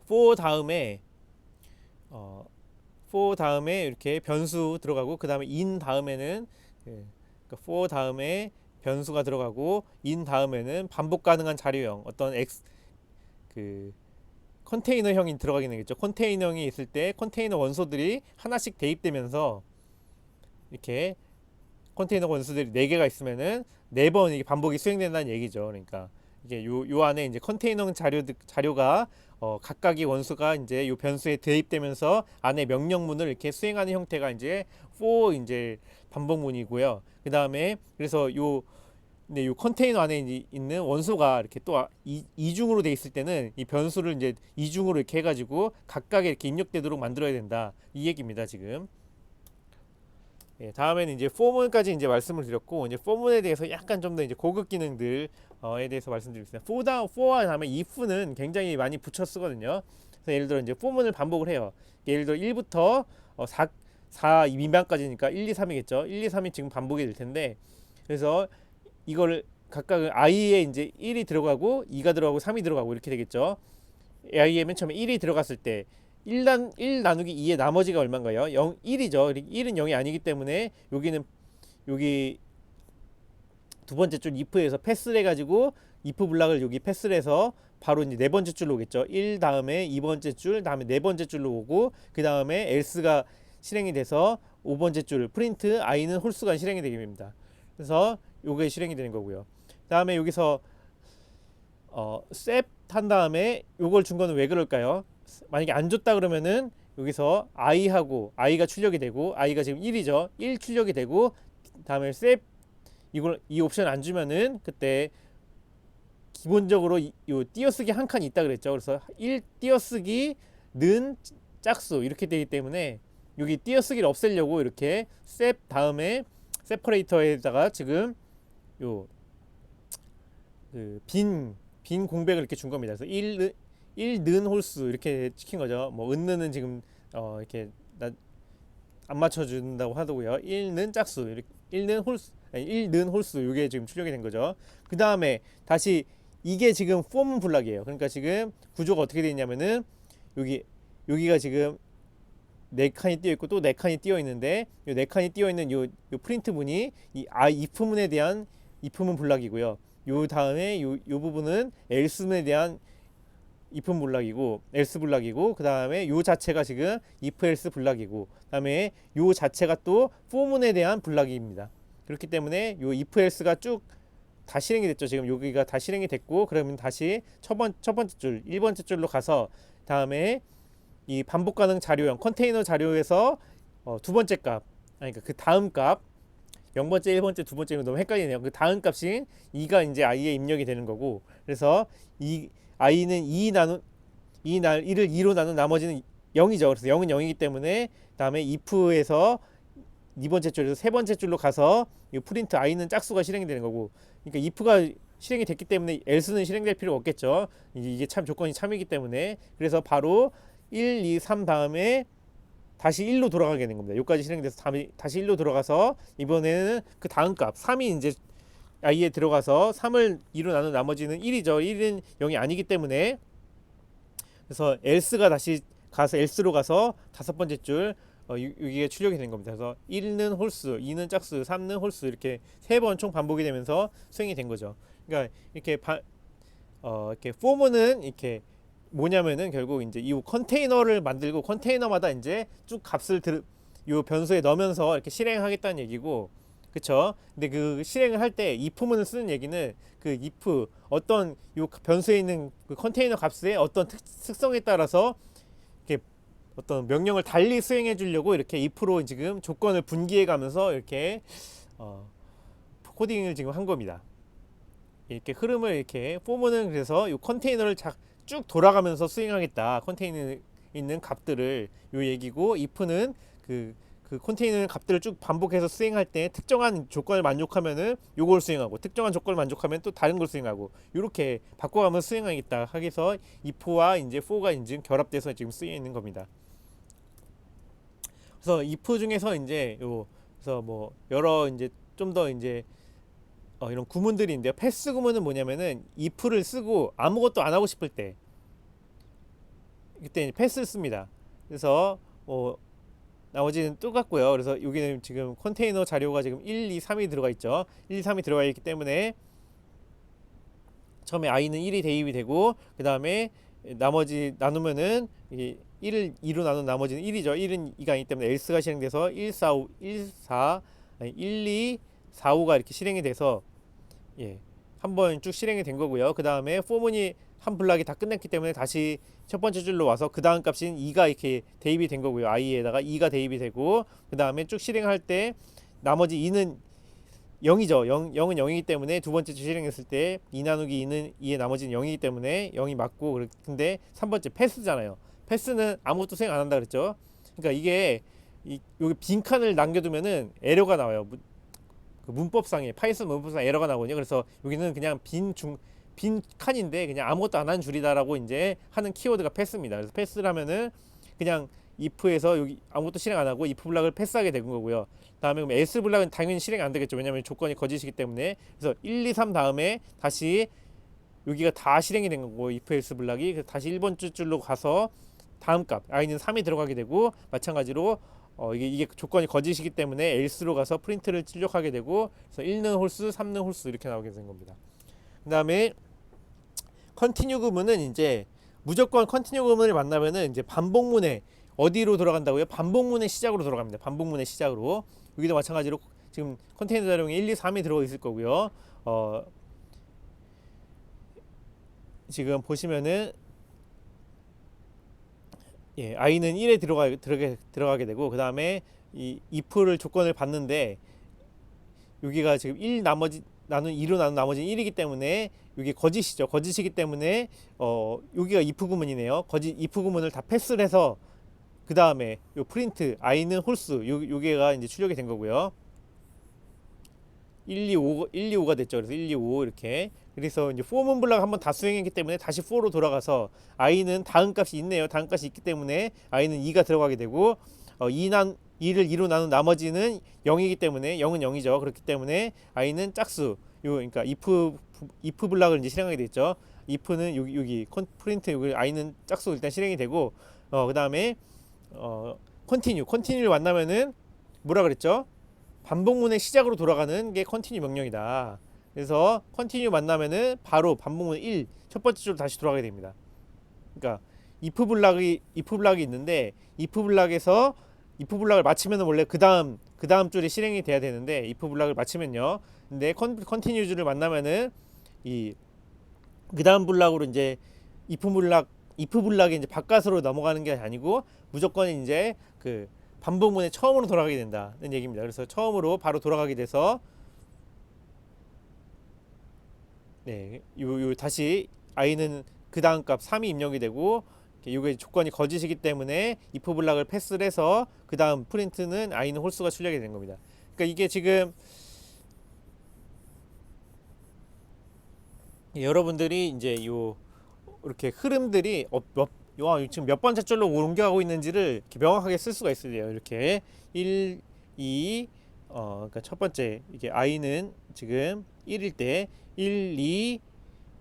Speaker 1: for 다음에 이렇게 변수 들어가고 그 다음에 in 다음에는 그러니까 for 다음에 변수가 들어가고 in 다음에는 반복 가능한 자료형 어떤 그 컨테이너형이 들어가게 되겠죠. 컨테이너형이 있을 때 컨테이너 원소들이 하나씩 대입되면서 이렇게 컨테이너 원소들이 4개가 있으면은 4번 이게 반복이 수행된다는 얘기죠. 그러니까 이게 요 안에 이제 컨테이너 자료가 각각의 원소가 이제 요 변수에 대입되면서 안에 명령문을 이렇게 수행하는 형태가 이제 for 이제 반복문이고요. 그 다음에 그래서 근데 요 컨테이너 안에 있는 원소가 이렇게 또 이중으로 돼 있을 때는 이 변수를 이제 이중으로 이렇게 해가지고 각각에 이렇게 입력되도록 만들어야 된다 이 얘기입니다 지금. 예, 다음에는 이제 포문까지 이제 말씀을 드렸고 이제 포문에 대해서 약간 좀 더 이제 고급 기능들에 대해서 말씀드리겠습니다. for와 다음에 if는 굉장히 많이 붙여 쓰거든요. 그래서 예를 들어 이제 포문을 반복을 해요. 예를 들어 1부터 4 미만까지니까 1, 2, 3이겠죠. 1, 2, 3이 지금 반복이 될 텐데 그래서 이거를 각각 i에 이제 1이 들어가고 2가 들어가고 3이 들어가고 이렇게 되겠죠. i에 맨 처음에 1이 들어갔을 때 1 나누기 2의 나머지가 얼마인가요? 0, 1이죠. 1은 0이 아니기 때문에 여기 두 번째 줄 if에서 패스를 해가지고 if 블락을 여기 패스를 해서 바로 이제 네 번째 줄로 오겠죠. 1 다음에 2번째 줄 다음에 네 번째 줄로 오고 그 다음에 else가 실행이 돼서 5번째 줄 프린트 i는 홀수가 실행이 되게 됩니다. 그래서 요게 실행이 되는 거고요. 다음에 여기서 set 한 다음에 요걸 준 거는 왜 그럴까요? 만약에 안 줬다 그러면은 여기서 i가 출력이 되고 i가 지금 1이죠. 1 출력이 되고 다음에 set 이 옵션 안 주면은 그때 기본적으로 요 띄어쓰기 한 칸 있다 그랬죠. 그래서 1 띄어쓰기 는 짝수 이렇게 되기 때문에 여기 띄어쓰기를 없애려고 이렇게 셉 다음에 세퍼레이터에다가 지금 요 빈 공백을 이렇게 준 겁니다. 그래서 1는 홀수 이렇게 시킨 거죠. 뭐 은는은 지금 이렇게 안 맞춰준다고 하더고요. 1는 짝수, 1는 홀수, 아니, 1는 홀수 이게 지금 출력이 된 거죠. 그 다음에 다시 이게 지금 폼 블락이에요. 그러니까 지금 구조가 어떻게 되어 있냐면은 여기가 지금 네 칸이 띄어 있고 또 네 칸이 띄어 있는데 이 네 칸이 띄어 있는 요 프린트 문이 이 if문에 대한 if문 블락이고요. 요 다음에 요 부분은 else문에 대한 if 블락이고 else 블락이고 그 다음에 요 자체가 지금 if else 블락이고 그 다음에 요 자체가 또 for문에 대한 블락입니다. 그렇기 때문에 요 if else가 쭉 다 실행이 됐죠. 지금 여기가 다 실행이 됐고 그러면 다시 첫 번째 줄 1번째 줄로 가서 다음에 이 반복 가능 자료형 컨테이너 자료에서 두 번째 값 아니 그러니까 그 다음 값 0번째, 1번째, 두 번째는 너무 헷갈리네요. 그 다음 값인 2가 이제 i에 입력이 되는 거고 그래서 이 i는 1을 2로 나눈 나머지는 0이죠. 그래서 0은 0이기 때문에 다음에 if에서 2번째 줄에서 세 번째 줄로 가서 이 프린트 i는 짝수가 실행이 되는 거고 그러니까 if가 실행이 됐기 때문에 else는 실행될 필요가 없겠죠. 이게 참 조건이 참이기 때문에 그래서 바로 1, 2, 3 다음에 다시 1로 돌아가게 되는 겁니다. 여기까지 실행돼서 다시 1로 돌아가서 이번에는 그 다음 값 3이 이제 i에 들어가서 3을 2로 나눈 나머지는 1이죠. 1은 0이 아니기 때문에 그래서 else가 다시 가서 else로 가서 다섯 번째 줄 이게 출력이 된 겁니다. 그래서 1는 홀수, 2는 짝수, 3는 홀수 이렇게 세 번 총 반복이 되면서 수행이 된 거죠. 그러니까 이렇게 이렇게 form은 이렇게 뭐냐면은 결국 이제 이 컨테이너를 만들고 컨테이너마다 이제 쭉 값을 요 변수에 넣으면서 이렇게 실행하겠다는 얘기고 그쵸? 근데 그 실행을 할 때 if문을 쓰는 얘기는 그 if 어떤 요 변수에 있는 그 컨테이너 값의 어떤 특성에 따라서 이렇게 어떤 명령을 달리 수행해 주려고 이렇게 if로 지금 조건을 분기해 가면서 이렇게 코딩을 지금 한 겁니다. 이렇게 흐름을 이렇게 form는 그래서 이 컨테이너를 쭉 돌아가면서 수행하겠다. 컨테이너에 있는 값들을 요 얘기고 if는 그 컨테이너 값들을 쭉 반복해서 수행할 때 특정한 조건을 만족하면은 요걸 수행하고 특정한 조건을 만족하면 또 다른 걸 수행하고 이렇게 바꿔가면서 수행하겠다 하기서 if와 이제 for가 이제 결합돼서 지금 쓰여 있는 겁니다. 그래서 if 중에서 이제 그래서 뭐 여러 이제 좀 더 이제 이런 구문들이 있는데요. 패스 구문은 뭐냐면은 if를 쓰고 아무것도 안 하고 싶을 때 그때 패스를 씁니다. 그래서 나머지는 똑같고요. 그래서 여기는 지금 컨테이너 자료가 지금 1, 2, 3이 들어가 있죠. 1, 2, 3이 들어가 있기 때문에 처음에 i는 1이 대입이 되고 그 다음에 나머지 나누면은 1을 2로 나눈 나머지는 1이죠. 1은 2가 아니기 때문에 else가 실행돼서 1, 4, 5, 1, 4, 아니 1, 2, 4, 5가 이렇게 실행이 돼서 한번 쭉 실행이 된 거고요. 그 다음에 form문이 한 블락이 다 끝났기 때문에 다시 첫 번째 줄로 와서 그 다음 값인 2가 이렇게 대입이 된 거고요. i에다가 2가 대입이 되고 그 다음에 쭉 실행할 때 나머지 2는 0이죠. 0은 0이기 때문에 두 번째 줄 실행했을 때 2 나누기 2는 2의 나머지는 0이기 때문에 0이 맞고 근데 3번째 패스잖아요. 패스는 아무것도 수행 안 한다 그랬죠. 그러니까 이게 여기 빈칸을 남겨두면은 에러가 나와요. 그 문법상에 파이썬 문법상 에러가 나거든요. 그래서 여기는 그냥 빈 칸인데 그냥 아무것도 안 한 줄이다라고 이제 하는 키워드가 패스입니다. 그래서 패스를 하면은 그냥 if에서 여기 아무것도 실행 안 하고 if 블락을 패스하게 되는 거고요. 다음에 그럼 else 블락은 당연히 실행 안 되겠죠. 왜냐하면 조건이 거짓이기 때문에. 그래서 1, 2, 3 다음에 다시 여기가 다 실행이 된 거고 if else 블락이 다시 1번 줄로 가서 다음 값 i는 3이 들어가게 되고 마찬가지로 이게 조건이 거짓이기 때문에 else로 가서 프린트를 출력하게 되고 그래서 1는 홀수, 3는 홀수 이렇게 나오게 된 겁니다. 그 다음에 컨티뉴 구문은 이제 무조건 컨티뉴 구문을 만나면은 이제 반복문에 어디로 돌아간다고요? 반복문의 시작으로 돌아갑니다. 반복문의 시작으로. 여기도 마찬가지로 지금 컨테이너 자료에 1, 2, 3이 들어가 있을 거고요. 지금 보시면은 i는 1에 들어가게 되고 그 다음에 이 if를 조건을 받는데 여기가 지금 1 나머지 나눈 2로 나눈 나머지는 1이기 때문에 이게 거짓이죠. 거짓이기 때문에 여기가 if 구문이네요. 거짓 if 구문을 다 패스를 해서 그 다음에 요 프린트 i는 홀수 요게가 이제 출력이 된 거고요. 125가 됐죠. 그래서 125 이렇게. 그래서 이제 for 문블럭 한번 다 수행했기 때문에 다시 for로 돌아가서 i는 다음 값이 있네요. 다음 값이 있기 때문에 i는 2가 들어가게 되고 2를 2로 나눈 나머지는 0이기 때문에 0은 0이죠. 그렇기 때문에 i는 짝수. 그러니까 if 블락을 이제 실행하게 됐죠. if는 여기 프린트 여기 i는 짝수 일단 실행이 되고 그다음에 컨티뉴를 만나면은 뭐라 그랬죠? 반복문의 시작으로 돌아가는 게 컨티뉴 명령이다. 그래서 컨티뉴 만나면은 바로 반복문 1 첫 번째 줄로 다시 돌아가게 됩니다. 그러니까 if 블락이 있는데 if 블락을 마치면은 원래 그 다음 줄이 실행이 돼야 되는데 if 블락을 마치면요. 근데 컨티뉴 줄을 만나면은 이 그 다음 블락으로 이제 if 블락이 이제 바깥으로 넘어가는 게 아니고 무조건 이제 그 반복문의 처음으로 돌아가게 된다는 얘기입니다. 그래서 처음으로 바로 돌아가게 돼서 요 다시 i는 그 다음 값 3이 입력이 되고 이게 조건이 거짓이기 때문에 if 블락을 패스를 해서 그 다음 프린트는 i는 홀수가 출력이 된 겁니다. 그러니까 이게 지금 여러분들이 이제 요 이렇게 흐름들이 지금 몇 번째 줄로 옮겨가고 있는지를 이렇게 명확하게 쓸 수가 있어요. 이렇게 1, 2, 그러니까 첫 번째 이게 i는 지금 1일 때 1, 2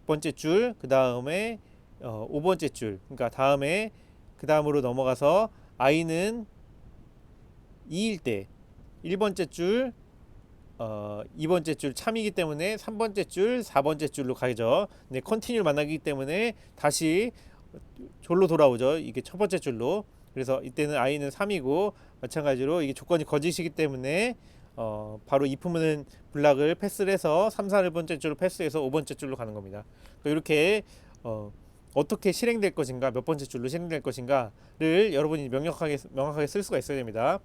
Speaker 1: 번째 줄, 그 다음에 5번째 줄, 그러니까 다음에 그 다음으로 넘어가서 i는 2일 때 1번째 줄, 2번째 줄 참이기 때문에 3번째 줄, 4번째 줄로 가죠. 근데 컨티뉴를 만나기 때문에 다시 졸로 돌아오죠. 이게 첫 번째 줄로. 그래서 이때는 i는 3이고 마찬가지로 이게 조건이 거짓이기 때문에 바로 if문은 블락을 패스를 해서 3, 4번째 줄로 패스해서 5번째 줄로 가는 겁니다. 이렇게 어떻게 실행될 것인가, 몇 번째 줄로 실행될 것인가를 여러분이 명확하게 쓸 수가 있어야 됩니다.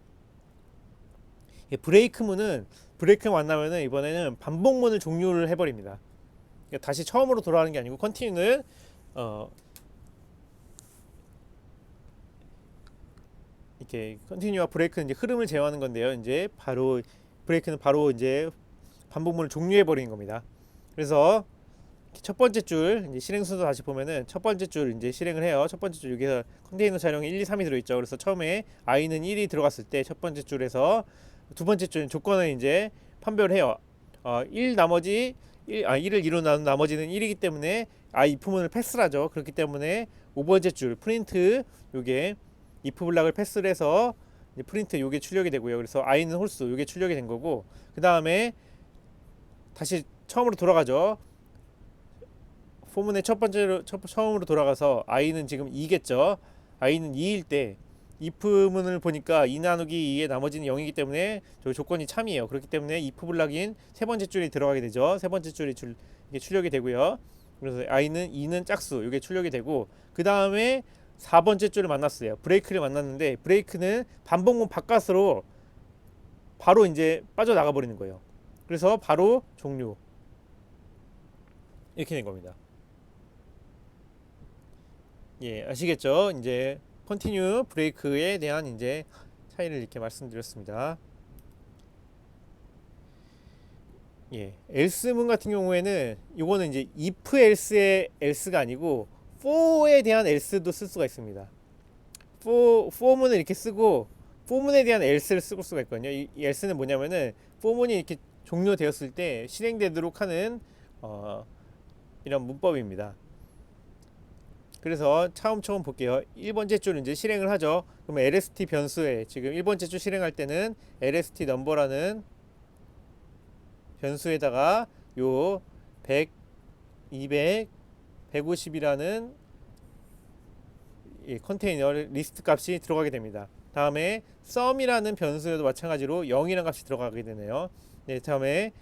Speaker 1: 브레이크문은 만나면은 이번에는 반복문을 종료를 해버립니다. 그러니까 다시 처음으로 돌아가는 게 아니고 컨티뉴는 이렇게 컨티뉴와 브레이크는 이제 흐름을 제어하는 건데요. 이제 바로 브레이크는 바로 이제 반복문을 종료해 버리는 겁니다. 그래서 첫 번째 줄 이제 실행 순서 다시 보면은 첫 번째 줄 이제 실행을 해요. 첫 번째 줄 여기서 컨테이너 자령이 1, 2, 3이 들어 있죠. 그래서 처음에 i는 1이 들어갔을 때 첫 번째 줄에서 두 번째 줄 조건을 이제 판별해요. 1 나머지 1을 2로 나눈 나머지는 1이기 때문에 if문을 패스를 하죠. 그렇기 때문에 5번째 줄 프린트 요게 if 블락을 패스를 해서 프린트 요게 출력이 되고요. 그래서 i는 홀수 요게 출력이 된 거고 그 다음에 다시 처음으로 돌아가죠. 포문의 처음으로 돌아가서 i는 지금 2겠죠. i는 2일 때 if문을 보니까 2 나누기 2의 나머지는 0이기 때문에 저 조건이 참이에요. 그렇기 때문에 if 블락인 세 번째 줄이 들어가게 되죠. 세 번째 줄이 이게 출력이 되고요. 그래서 i는 2는 짝수 이게 출력이 되고 그 다음에 4번째 줄을 만났어요. 브레이크를 만났는데 브레이크는 반복문 바깥으로 바로 이제 빠져나가 버리는 거예요. 그래서 바로 종료 이렇게 된 겁니다. 예, 아시겠죠? 이제 컨티뉴 브레이크에 대한 이제 차이를 이렇게 말씀드렸습니다. 예, else문 같은 경우에는 이거는 이제 if else의 else가 아니고 for에 대한 else도 쓸 수가 있습니다. for문을 이렇게 쓰고 for문에 대한 else를 쓸 수가 있거든요. 이 else는 뭐냐면은 for문이 이렇게 종료되었을 때 실행되도록 하는 이런 문법입니다. 그래서 처음 볼게요. 1번째 줄 이제 실행을 하죠. 그러면 lst 변수에 지금 1번째 줄 실행할 때는 lst 넘버라는 변수에다가 요 100, 200, 150이라는 이 컨테이너 리스트 값이 들어가게 됩니다. 다음에 sum이라는 변수에도 마찬가지로 0이라는 값이 들어가게 되네요. 네, 다음에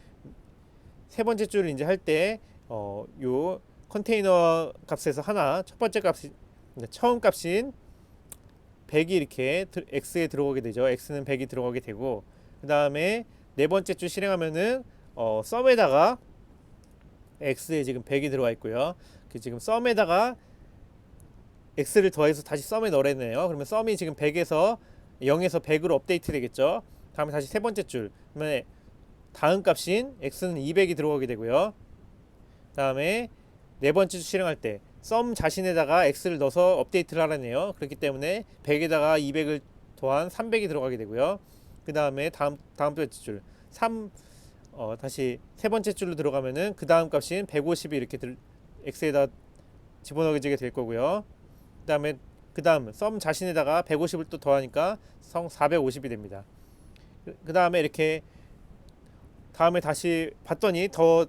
Speaker 1: 세 번째 줄을 이제 할 때 요 컨테이너 값에서 하나 첫 번째 값이 처음 값인 100이 이렇게 x에 들어가게 되죠. x는 100이 들어가게 되고 그 다음에 네 번째 줄 실행하면은 sum에다가 x에 지금 100이 들어와 있고요. 그 지금 썸에다가 x를 더해서 다시 썸에 넣으랬네요. 그러면 썸이 지금 100에서 0에서 100으로 업데이트 되겠죠. 다음에 다시 세 번째 줄. 그러면 다음 값인 x는 200이 들어오게 되고요. 다음에 네 번째 줄 실행할 때 썸 자신에다가 x를 넣어서 업데이트를 하라네요. 그렇기 때문에 100에다가 200을 더한 300이 들어가게 되고요. 그 다음에 다음 번째 줄 3, 다시 세 번째 줄로 들어가면은 그 다음 값인 150이 이렇게 x에다 집어넣어지게 될 거고요. 그 다음 썸 자신에다가 150을 또 더하니까 성 450이 됩니다. 그 다음에 이렇게 다음에 다시 봤더니 더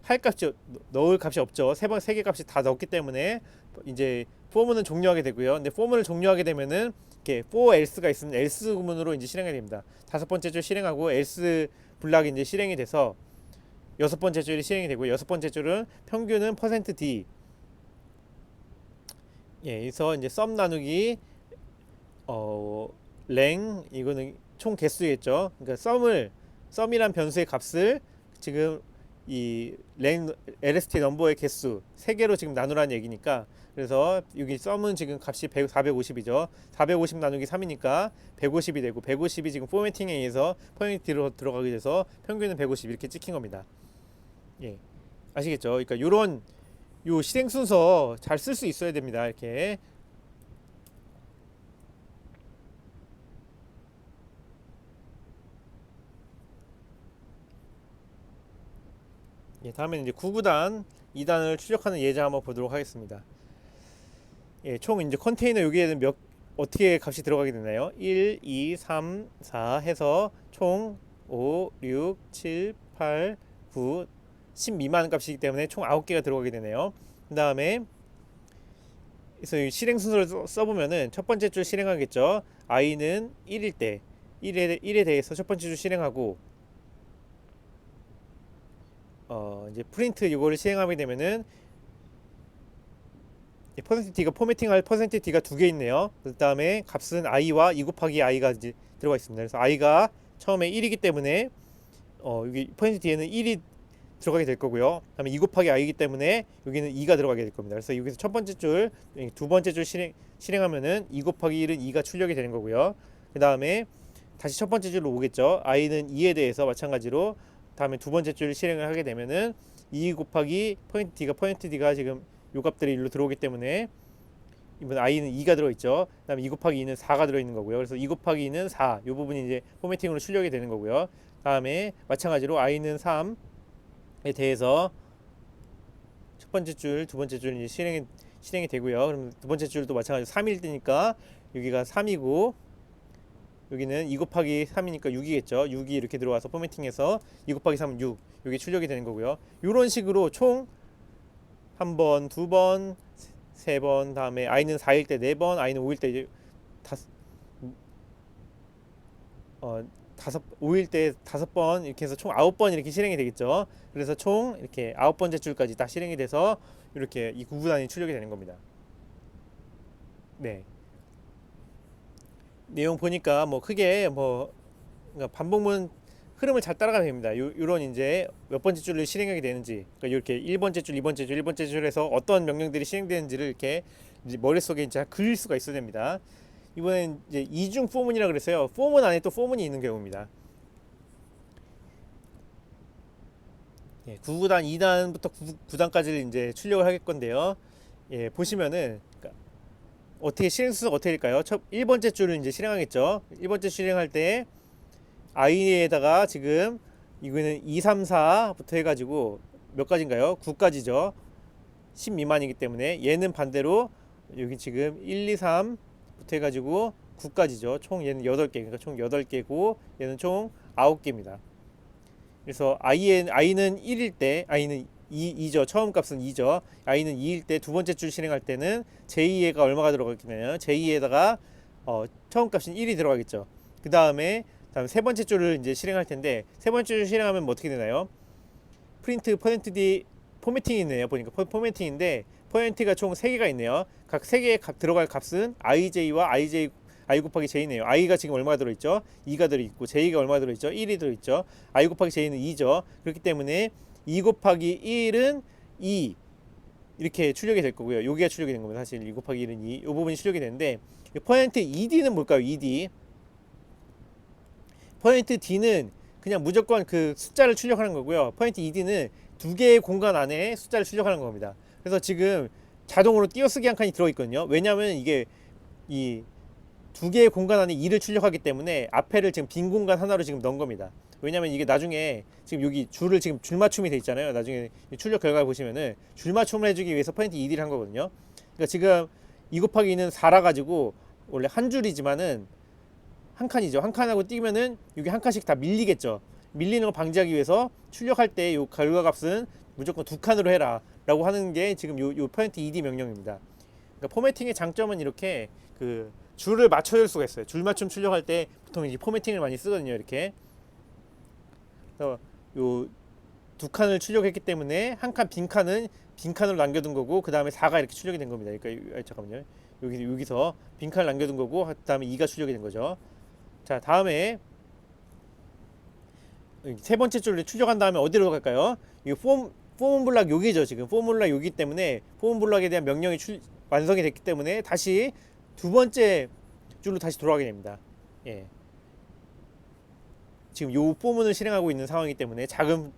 Speaker 1: 할 값이 넣을 값이 없죠. 세 개 값이 다 넣었기 때문에 이제 포문은 종료하게 되고요. 근데 포문을 종료하게 되면은 이렇게 for else가 있으면 else 구문으로 이제 실행이 됩니다. 다섯 번째 줄 실행하고 else 블락이 이제 실행이 돼서 여섯 번째 줄이 실행이 되고 여섯 번째 줄은 평균은 %d 그래서 이제 썸 나누기 랭 이거는 총 개수겠죠. 그러니까 썸이란 변수의 값을 지금 이 랭 LST 넘버의 개수 3개로 지금 나누라는 얘기니까 그래서 여기 썸은 지금 값이 450이죠. 450 나누기 3이니까 150이 되고 150이 지금 포매팅에 의해서 포인트로 들어가게 돼서 평균은 150 이렇게 찍힌 겁니다. 예. 아시겠죠? 그러니까 요런 요 실행 순서 잘 쓸 수 있어야 됩니다. 이렇게. 예, 다음에는 이제 9구단 2단을 출력하는 예제 한번 보도록 하겠습니다. 예, 총 이제 컨테이너 여기에는 어떻게 값이 들어가게 되나요? 1, 2, 3, 4 해서 총 5, 6, 7, 8, 9, 10 미만 값이기 때문에 총 9개가 들어가게 되네요. 그 다음에 그래서 실행 순서를 써보면은 첫 번째 줄 실행하겠죠. i는 1일 때 1에 대해서 첫 번째 줄 실행하고 이제 프린트 이거를 실행하게 되면은 %d가 포매팅할 %d가 두 개 있네요. 그 다음에 값은 i와 2 곱하기 i가 이제 들어가 있습니다. 그래서 i가 처음에 1이기 때문에 여기 %d에는 1이 들어가게 될 거고요. 그다음에 2 곱하기 i이기 때문에 여기는 2가 들어가게 될 겁니다. 그래서 여기서 첫 번째 줄, 두 번째 줄 실행하면은 2 곱하기 1은 2가 출력이 되는 거고요. 그 다음에 다시 첫 번째 줄로 오겠죠. i는 2에 대해서 마찬가지로 다음에 두 번째 줄 실행을 하게 되면은 2 곱하기 %d가 지금 요 값들이 일로 들어오기 때문에 이번 i는 2가 들어있죠. 그 다음에 2 곱하기 2는 4가 들어있는 거고요. 그래서 2 곱하기 2는 4, 요 부분이 이제 포매팅으로 출력이 되는 거고요. 다음에 마찬가지로 i는 3에 대해서 첫 번째 줄, 두 번째 줄 이제 실행이 되고요. 그럼 두 번째 줄도 마찬가지로 3일 때니까 여기가 3이고 여기는 2 곱하기 3이니까 6이겠죠. 6이 이렇게 들어와서 포매팅해서 2 곱하기 3은 6. 여기 출력이 되는 거고요. 이런 식으로 총 한 번, 두 번, 세 번, 다음에 i는 4일 때 4번, i는 5일 때 다섯 5일 때 5번 이렇게 해서 총 9번 이렇게 실행이 되겠죠. 그래서 총 이렇게 9번째 줄까지 다 실행이 돼서 이렇게 이 구구단이 출력이 되는 겁니다. 네. 내용 보니까 뭐 크게 그러니까 반복문 흐름을 잘 따라가면 됩니다. 요런 이제 몇 번째 줄을 실행하게 되는지, 그러니까 이렇게 1번째 줄, 2번째 줄, 1번째 줄에서 어떤 명령들이 실행되는지를 이렇게 이제 머릿속에 이제 그릴 수가 있어야 됩니다. 이번엔 이제 이중 포문이라 그랬어요. 포문 안에 또 포문이 있는 경우입니다. 예, 9구단 2단부터 9단까지를 이제 출력을 할 건데요. 예, 보시면은 그러니까 어떻게 실행 순서가 어떻게 될까요? 첫 1번째 줄을 이제 실행하겠죠. 1번째 실행할 때 i에다가 지금 이거는 2, 3, 4부터 해가지고 몇 가지인가요? 9까지죠. 10 미만이기 때문에 얘는 반대로 여기 지금 1, 2, 3부터 해가지고 9까지죠. 총 얘는 8개, 그러니까 총 8개고 얘는 총 9개입니다. 그래서 i는 1일 때 i는 2죠. 처음 값은 2죠. i는 2일 때 두 번째 줄 실행할 때는 j2가 얼마가 들어가겠냐면 j2에다가 처음 값은 1이 들어가겠죠. 그 다음에 세 번째 줄을 이제 실행할 텐데 세 번째 줄 실행하면 뭐 어떻게 되나요? 프린트 %d 포매팅이 있네요. 보니까 포매팅인데 포인트가 총 3개가 있네요. 각 3개의 들어갈 값은 ij와 i 곱하기 j네요. i가 지금 얼마가 들어있죠? 2가 들어있고 j가 얼마가 들어있죠? 1이 들어있죠. i 곱하기 j는 2죠. 그렇기 때문에 2 곱하기 1은 2 이렇게 출력이 될 거고요. 여기가 출력이 된 겁니다. 사실 2 곱하기 1은 2. 이 부분이 출력이 되는데 퍼센트 ED는 뭘까요? ED. 퍼센트 D는 그냥 무조건 그 숫자를 출력하는 거고요. 퍼센트 ED는 두 개의 공간 안에 숫자를 출력하는 겁니다. 그래서 지금 자동으로 띄어쓰기 한 칸이 들어있거든요. 왜냐하면 이게 이 두 개의 공간 안에 2를 출력하기 때문에 앞에를 지금 빈 공간 하나로 지금 넣은 겁니다. 왜냐면 이게 나중에 지금 여기 줄을 지금 줄 맞춤이 돼 있잖아요. 나중에 출력 결과를 보시면은 줄 맞춤을 해주기 위해서 퍼센트 ED를 한 거거든요. 그러니까 지금 2 곱하기 2는 4라 가지고 원래 한 줄이지만은 한 칸이죠. 한 칸하고 띄면은 여기 한 칸씩 다 밀리겠죠. 밀리는 거 방지하기 위해서 출력할 때 요 결과값은 무조건 두 칸으로 해라 라고 하는 게 지금 요 퍼센트 ED 명령입니다. 그러니까 포매팅의 장점은 이렇게 그 줄을 맞춰줄 수가 있어요. 줄 맞춤 출력할 때 보통 이제 포매팅을 많이 쓰거든요. 이렇게. 그래서 요 두 칸을 출력했기 때문에 한 칸 빈 칸은 빈 칸으로 남겨둔 거고 그 다음에 4가 이렇게 출력이 된 겁니다. 그러니까 잠깐만요. 여기서 빈 칸을 남겨둔 거고 그 다음에 2가 출력이 된 거죠. 자, 다음에 세 번째 줄을 출력한 다음에 어디로 갈까요? 이 포문블락 여기죠. 지금 포문블락 여기 때문에 포문블락에 대한 명령이 완성이 됐기 때문에 다시 두 번째 줄로 다시 돌아가게 됩니다. 예. 지금 요 포문을 실행하고 있는 상황이기 때문에 작은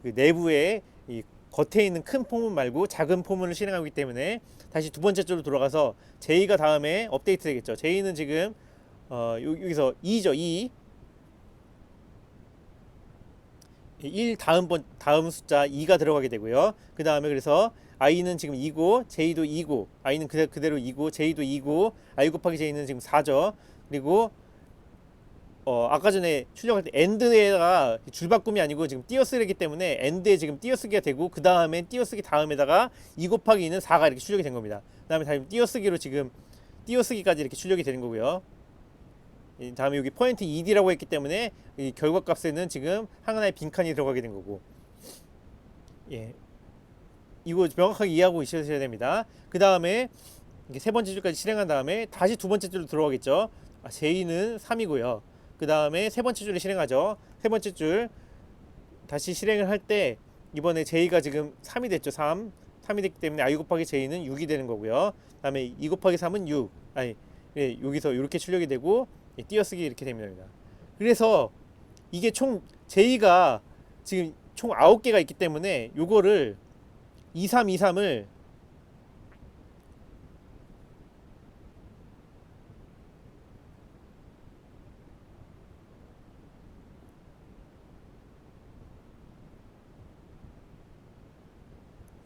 Speaker 1: 그 내부에 이 겉에 있는 큰 포문 말고 작은 포문을 실행하기 때문에 다시 두 번째 줄로 돌아가서 J가 다음에 업데이트 되겠죠. J는 지금 여기서 2죠. 2 1 다음 숫자 2가 들어가게 되고요. 그 다음에 그래서 i는 지금 2고 j도 2고 i는 그대로 2고 j도 2고 i 곱하기 j는 지금 4죠. 그리고 아까 전에 출력할 때 end에다가 줄바꿈이 아니고 지금 띄어쓰기이기 때문에 end에 지금 띄어쓰기가 되고 그 다음에 띄어쓰기 다음에다가 2 곱하기 2는 4가 이렇게 출력이 된 겁니다. 그 다음에 다시 띄어쓰기로 지금 띄어쓰기까지 이렇게 출력이 되는 거고요. 다음에 여기 포인트 ED라고 했기 때문에 이 결과값에는 지금 하나의 빈칸이 들어가게 된 거고, 예, 이거 명확하게 이해하고 있으셔야 됩니다. 그 다음에 세 번째 줄까지 실행한 다음에 다시 두 번째 줄로 들어가겠죠. J는 3이고요. 그 다음에 세 번째 줄을 실행하죠. 세 번째 줄 다시 실행을 할 때 이번에 J가 지금 3이 됐죠. 3이 됐기 때문에 I 곱하기 J는 6이 되는 거고요. 그 다음에 2 곱하기 3은 6. 예, 여기서 이렇게 출력이 되고 띄어쓰기 이렇게 됩니다. 그래서 이게 총 J가 지금 총 9개가 있기 때문에 요거를 2323을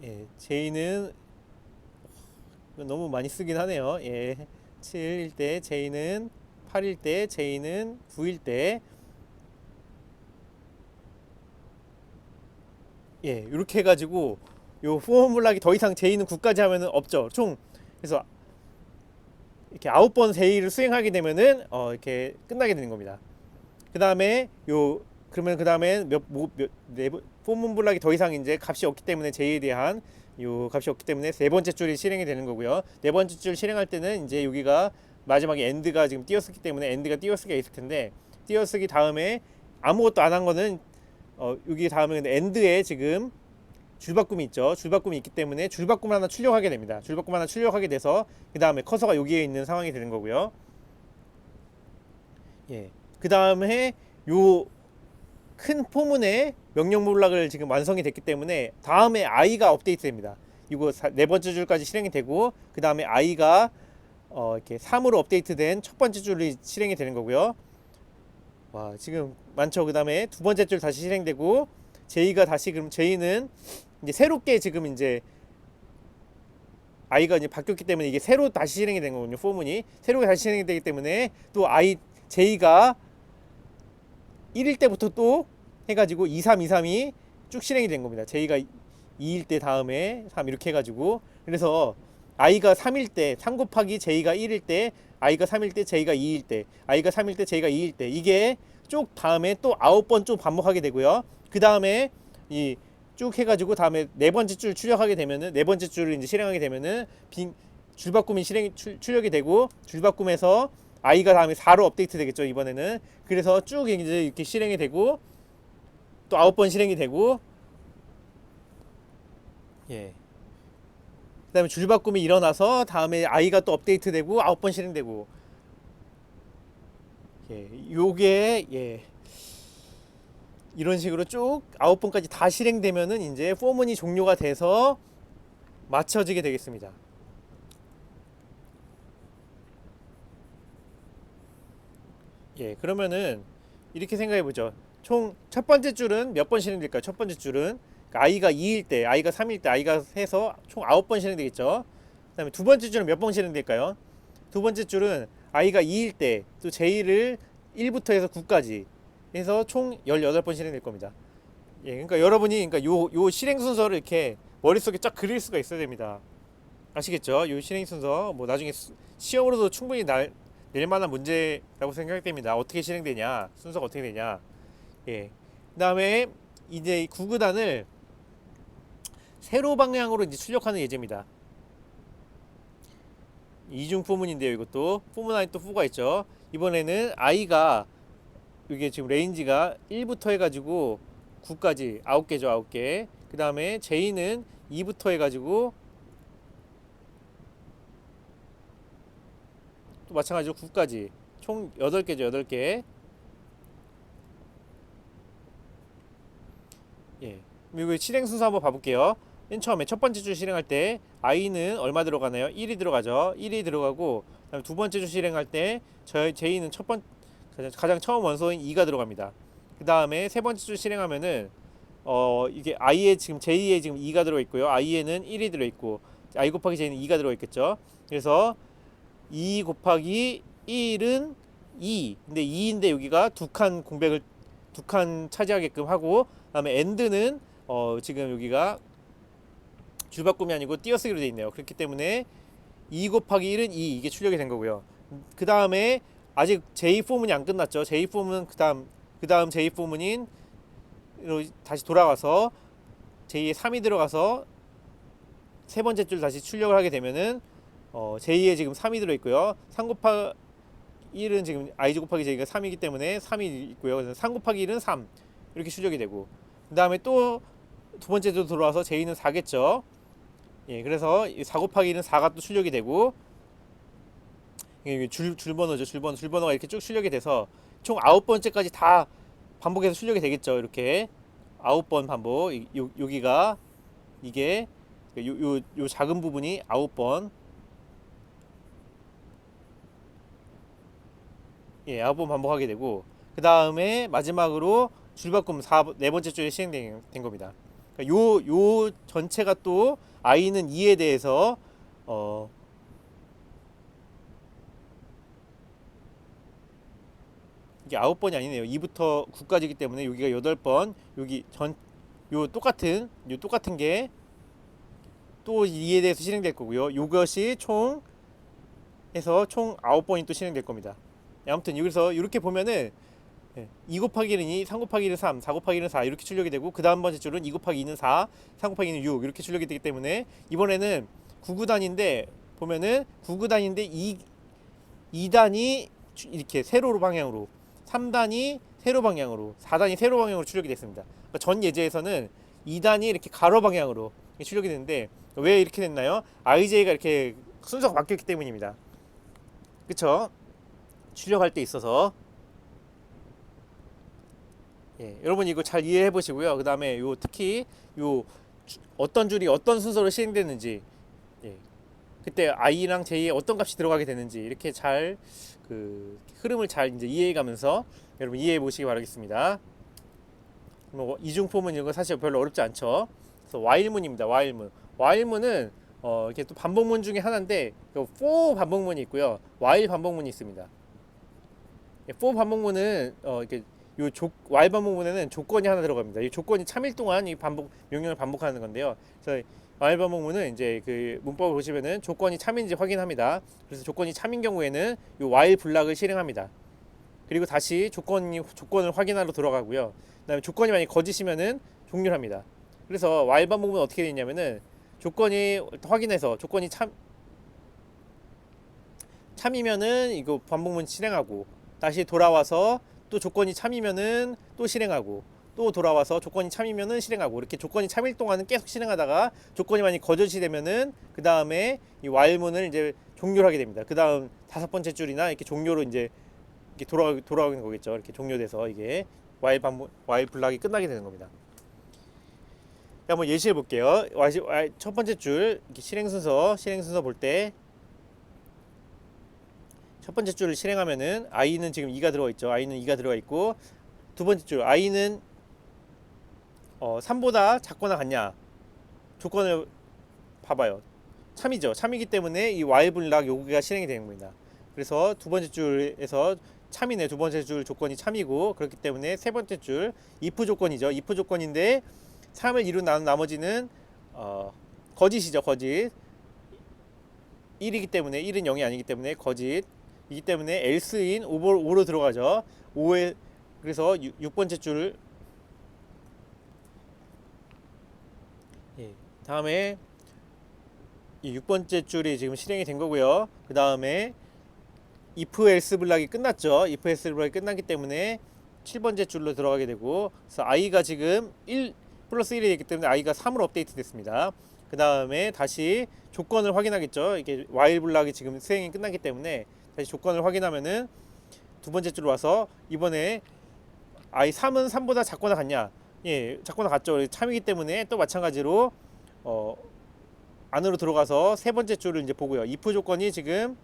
Speaker 1: 예, J는 너무 많이 쓰긴 하네요. 예, 7일 때 J는 8일 때 J는 9일 때, 예, 이렇게 해가지고 요 포뮬락이 더 이상 J는 9까지 하면은 없죠. 총 그래서 이렇게 9번 J를 수행하게 되면은 이렇게 끝나게 되는 겁니다. 그 다음에 그러면 그 다음에 포문블락이 더 이상 이제 값이 없기 때문에 J에 대한 요 값이 없기 때문에 세 번째 줄이 실행이 되는 거고요. 네 번째 줄 실행할 때는 이제 여기가 마지막에 end가 지금 띄어쓰기 때문에 end가 띄어쓰기가 있을 텐데, 띄어쓰기 다음에 아무것도 안 한 거는 여기 다음에 end에 지금 줄바꿈이 있죠. 줄바꿈이 있기 때문에 줄바꿈을 하나 출력하게 됩니다. 줄바꿈 하나 출력하게 돼서 그 다음에 커서가 여기에 있는 상황이 되는 거고요. 예. 그 다음에 요 큰 포문의 명령 몰락을 지금 완성이 됐기 때문에 다음에 i가 업데이트 됩니다. 이거 네 번째 줄까지 실행이 되고 그 다음에 i가 이렇게 3으로 업데이트된 첫 번째 줄이 실행이 되는 거고요. 와, 지금 많죠. 그 다음에 두 번째 줄 다시 실행되고 J가 다시, 그럼 J는 이제 새롭게 지금 이제 i가 이제 바뀌었기 때문에 이게 새로 다시 실행이 된 거군요. 포문이 새롭게 다시 실행이 되기 때문에 또 J가 1일 때부터 또 해가지고 2323이 쭉 실행이 된 겁니다. J가 2일 때 다음에 3 이렇게 해가지고, 그래서 i가 3일 때 3 곱하기 J가 1일 때 i가 3일 때 J가 2일 때 i가 3일 때 J가 2일 때 이게 쭉 다음에 또 9번 쭉 반복하게 되고요. 그 다음에 이 쭉 해가지고 다음에 네 번째 줄 출력하게 되면은 네 번째 줄을 이제 실행하게 되면은 줄바꿈이 출력이 되고 줄바꿈에서 i가 다음에 4로 업데이트 되겠죠. 이번에는 그래서 쭉 이제 이렇게 실행이 되고 또 9번 실행이 되고 예. 그다음에 줄바꿈이 일어나서 다음에 i가 또 업데이트되고 9번 실행되고 예. 요게 예. 이런 식으로 쭉 9번까지 다 실행되면은 이제 포문이 종료가 돼서 맞춰지게 되겠습니다. 예, 그러면은 이렇게 생각해 보죠. 총 첫 번째 줄은 몇 번 실행될까요? 첫 번째 줄은 그러니까 i가 2일 때, i가 3일 때, i가 해서 총 9번 실행되겠죠. 그다음에 두 번째 줄은 몇 번 실행될까요? 두 번째 줄은 i가 2일 때, 또 j 를 1부터 해서 9까지 해서 총 18번 실행될 겁니다. 예, 그러니까 여러분이 그러니까 요 실행 순서를 이렇게 머릿속에 쫙 그릴 수가 있어야 됩니다. 아시겠죠? 요 실행 순서 뭐 나중에 시험으로도 충분히 낼 만한 문제라고 생각됩니다. 어떻게 실행되냐, 순서가 어떻게 되냐. 예. 그다음에 이제 구구단을 세로 방향으로 이제 출력하는 예제입니다. 이중 포문인데요. 이것도 포문 안에 또 포가 있죠. 이번에는 i가 이게 지금 레인지가 1부터 해가지고 9까지 9개죠. 9개. 그 다음에 j는 2부터 해가지고 또 마찬가지로 9까지 총 8개죠. 8개. 예. 그리고 실행 순서 한번 봐볼게요. 맨 처음에 첫 번째 줄 실행할 때 i는 얼마 들어가나요? 1이 들어가죠. 1이 들어가고 그다음에 두 번째 줄 실행할 때 j는 가장 처음 원소인 2가 들어갑니다. 그 다음에 세 번째 줄 실행하면은 이게 i에 지금 j에 지금 2가 들어 있고요. i에는 1이 들어 있고 i 곱하기 j는 2가 들어 있겠죠. 그래서 2 곱하기 1은 2. 근데 2인데 여기가 두 칸 차지하게끔 하고 그다음에 end는 지금 여기가 줄바꿈이 아니고 띄어쓰기로 되어 있네요. 그렇기 때문에 2 곱하기 1은 2 이게 출력이 된 거고요. 그 다음에 아직 j 포문이 안 끝났죠. j 포문 그다음 j 포문인 다시 돌아가서 j에 3이 들어가서 세 번째 줄 다시 출력을 하게 되면은 j에 지금 3이 들어 있고요. 3 곱하기 1은 지금 i 곱하기 j가 3이기 때문에 3이 있고요. 그래서 3 곱하기 1은 3 이렇게 출력이 되고 그 다음에 또 두 번째도 돌아와서 j는 4겠죠. 예, 그래서 4 곱하기 1은 4가 또 출력이 되고 이게 줄번호죠. 줄번호가 이렇게 쭉 출력이 돼서 총 9번째까지 다 반복해서 출력이 되겠죠. 이렇게 9번 반복. 여기가 이게 요 작은 부분이 9번. 예, 9번 반복하게 되고 그 다음에 마지막으로 줄바꿈 네 번째 줄에 실행된 겁니다. 그러니까 요 전체가 또 i는 2에 대해서 이게 9번이 아니네요. 2부터 9까지이기 때문에 여기가 8번, 요 똑같은 게 또 2에 대해서 실행될 거고요. 이것이 총 해서 총 9번이 또 실행될 겁니다. 아무튼 여기서 이렇게 보면은 2 곱하기 1은 2, 3 곱하기 1은 3, 4 곱하기 1은 4 이렇게 출력이 되고 그 다음 번째 줄은 2 곱하기 2는 4, 3 곱하기 2는 6 이렇게 출력이 되기 때문에 이번에는 9구단인데 보면은 9구단인데 2단이 이렇게 세로 방향으로 3단이 세로 방향으로 4단이 세로 방향으로 출력이 됐습니다. 그러니까 전 예제에서는 2단이 이렇게 가로 방향으로 출력이 됐는데 왜 이렇게 됐나요? IJ가 이렇게 순서가 바뀌었기 때문입니다. 그쵸? 출력할 때 있어서 예, 여러분 이거 잘 이해해 보시고요. 그 다음에 특히 어떤 줄이 어떤 순서로 실행되는지 예, 그때 i랑 j에 어떤 값이 들어가게 되는지 이렇게 잘 그 흐름을 잘 이제 이해해 가면서 여러분 이해해 보시기 바라겠습니다. 뭐 이중포문 이런 거 사실 별로 어렵지 않죠. 그래서 while문입니다. while문은 이렇게 또 반복문 중에 하나인데 for 반복문이 있고요. while 반복문이 있습니다. for 반복문은 이렇게 while 반복문에는 조건이 하나 들어갑니다. 이 조건이 참일 동안 이 명령을 반복하는 건데요. 그래서 while 반복문은 이제 그 문법을 보시면은 조건이 참인지 확인합니다. 그래서 조건이 참인 경우에는 이 while 블락을 실행합니다. 그리고 다시 조건을 확인하러 들어가고요. 그다음에 조건이 만약 거짓이면은 종료를 합니다. 그래서 while 반복문은 어떻게 되냐면은 조건이 확인해서 조건이 참이면은 이거 반복문 실행하고 다시 돌아와서 또 조건이 참이면은 또 실행하고 또 돌아와서 조건이 참이면은 실행하고, 이렇게 조건이 참일 동안은 계속 실행하다가 조건이 많이 거짓이 되면은 그 다음에 이 while문을 이제 종료를 하게 됩니다. 그 다음 다섯 번째 줄이나 이렇게 종료로 이제 이렇게 돌아가는 거겠죠. 이렇게 종료돼서 이게 while 블락이 끝나게 되는 겁니다. 한번 예시해 볼게요. 첫 번째 줄 실행 순서 볼 때 첫 번째 줄을 실행하면은 i는 지금 2가 들어가 있죠. i는 2가 들어가 있고, 두 번째 줄 i는 3보다 작거나 같냐, 조건을 봐봐요. 참이죠. 참이기 때문에 이 while 블락 여기가 실행이 되는 겁니다. 그래서 두 번째 줄에서 참이네. 두 번째 줄 조건이 참이고, 그렇기 때문에 세 번째 줄 if 조건이죠. if 조건인데 3을 2로 나눈 나머지는 거짓이죠. 거짓. 1이기 때문에 1은 0이 아니기 때문에 거짓이기 때문에 else인 5로 들어가죠. 5에 그래서 6번째 줄, 예, 다음에 이 6번째 줄이 지금 실행이 된 거고요. 그 다음에 if else 블락이 끝났죠. if else 블락이 끝났기 때문에 7번째 줄로 들어가게 되고, 그래서 i가 지금 1 플러스 1이 됐기 때문에 i가 3으로 업데이트 됐습니다. 그 다음에 다시 조건을 확인하겠죠. 이게 while 블락이 지금 수행이 끝났기 때문에 다시 조건을 확인하면은 두 번째 줄로 와서 이번에 i 3은 3보다 작거나 같냐, 예, 작거나 같죠. 참이기 때문에 또 마찬가지로 안으로 들어가서 세 번째 줄을 이제 보고요. if 조건이 지금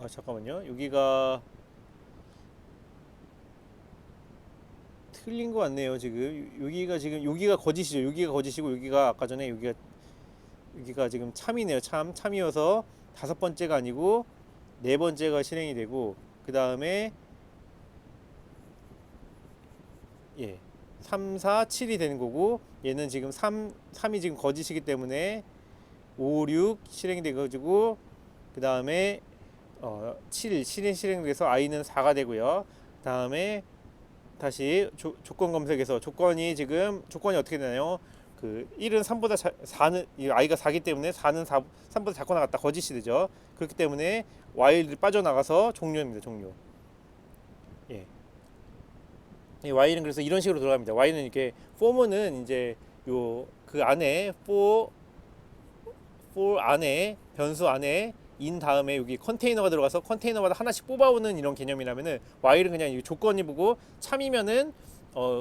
Speaker 1: 잠깐만요. 여기가 틀린 거 같네요. 여기가 거짓이죠. 여기가 거짓이고, 여기가 아까 전에 여기가 지금 참이네요. 참이어서 다섯 번째가 아니고 네 번째가 실행이 되고, 그 다음에 3, 4, 7이 되는 거고, 얘는 지금 3이 지금 거짓이기 때문에 5, 6 실행이 돼가지고, 그 다음에 7 실행돼서 i는 4가 되고요. 그 다음에 다시 조건 검색에서 조건이 어떻게 되나요? 그 1은 3보다 4는 i가 4기 때문에 4는 3보다 작거나 같다, 거짓이 되죠. 그렇기 때문에 while이 빠져나가서 종료입니다. 종료. 예. 이 while은 그래서 이런 식으로 돌아갑니다. while은 이렇게 for는 이제 그 안에 for 안에 변수 안에 인 다음에 여기 컨테이너가 들어가서 컨테이너마다 하나씩 뽑아오는 이런 개념이라면은 while은 그냥 조건이 보고 참이면은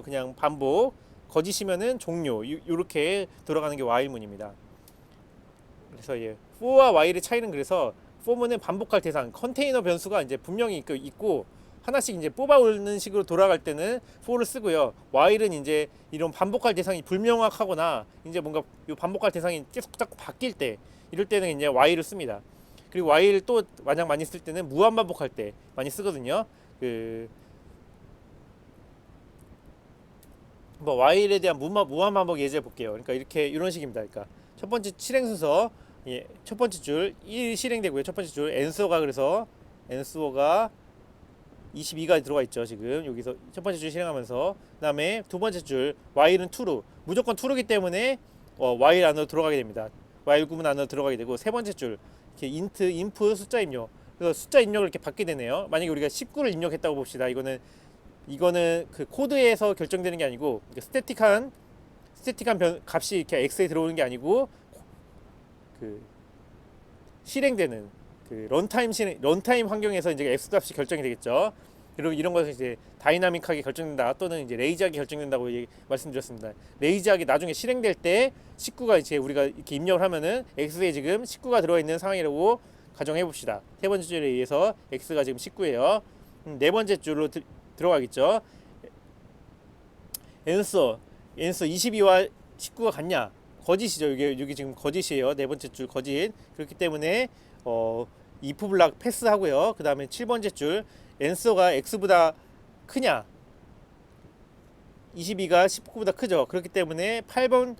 Speaker 1: 그냥 반복, 거짓이면은 종료, 이렇게 돌아가는 게 while문입니다. 그래서 for와 while의 차이는, 그래서 for는 반복할 대상, 컨테이너 변수가 이제 분명히 있고 하나씩 이제 뽑아오는 식으로 돌아갈 때는 for를 쓰고요. while은 이제 이런 반복할 대상이 불명확하거나 이제 뭔가 이 반복할 대상이 계속 자꾸 바뀔 때, 이럴 때는 이제 while을 씁니다. 그리고 while 또 만약 많이 쓸 때는 무한 반복할 때 많이 쓰거든요. 뭐 while에 대한 무한 반복 예제 볼게요. 그러니까 이런 식입니다. 그러니까 첫 번째 실행 순서, 첫 번째 줄 1 실행되고요. 첫 번째 줄 answer가 22가 들어가 있죠. 지금 여기서 첫 번째 줄 실행하면서, 그다음에 두 번째 줄 while은 true, 무조건 true이기 때문에 while 안으로 들어가게 됩니다. while 구문 안으로 들어가게 되고, 세 번째 줄 이렇게 int, inf 숫자 입력, 그래서 숫자 입력을 이렇게 받게 되네요. 만약에 우리가 19를 입력했다고 봅시다. 이거는 그 코드에서 결정되는 게 아니고, 스태틱한 값이 이렇게 x에 들어오는 게 아니고, 그 실행되는 그 런타임 환경에서 이제 x 값이 결정이 되겠죠. 그리고 이런 것은 이제 다이나믹하게 결정된다, 또는 이제 레이지하게 결정된다고 말씀드렸습니다. 레이지하게 나중에 실행될 때 19가 이제 우리가 이렇게 입력을 하면은 x에 지금 19가 들어 있는 상황이라고 가정해 봅시다. 세 번째 줄에 의해서 x가 지금 19예요. 네 번째 줄로 들어가겠죠. answer 22와 19가 같냐? 거짓이죠. 여기 지금 거짓이에요. 네 번째 줄 거짓. 그렇기 때문에 if 블락 패스하고요. 그 다음에 7번째 줄 answer가 x보다 크냐? 22가 19보다 크죠. 그렇기 때문에 8번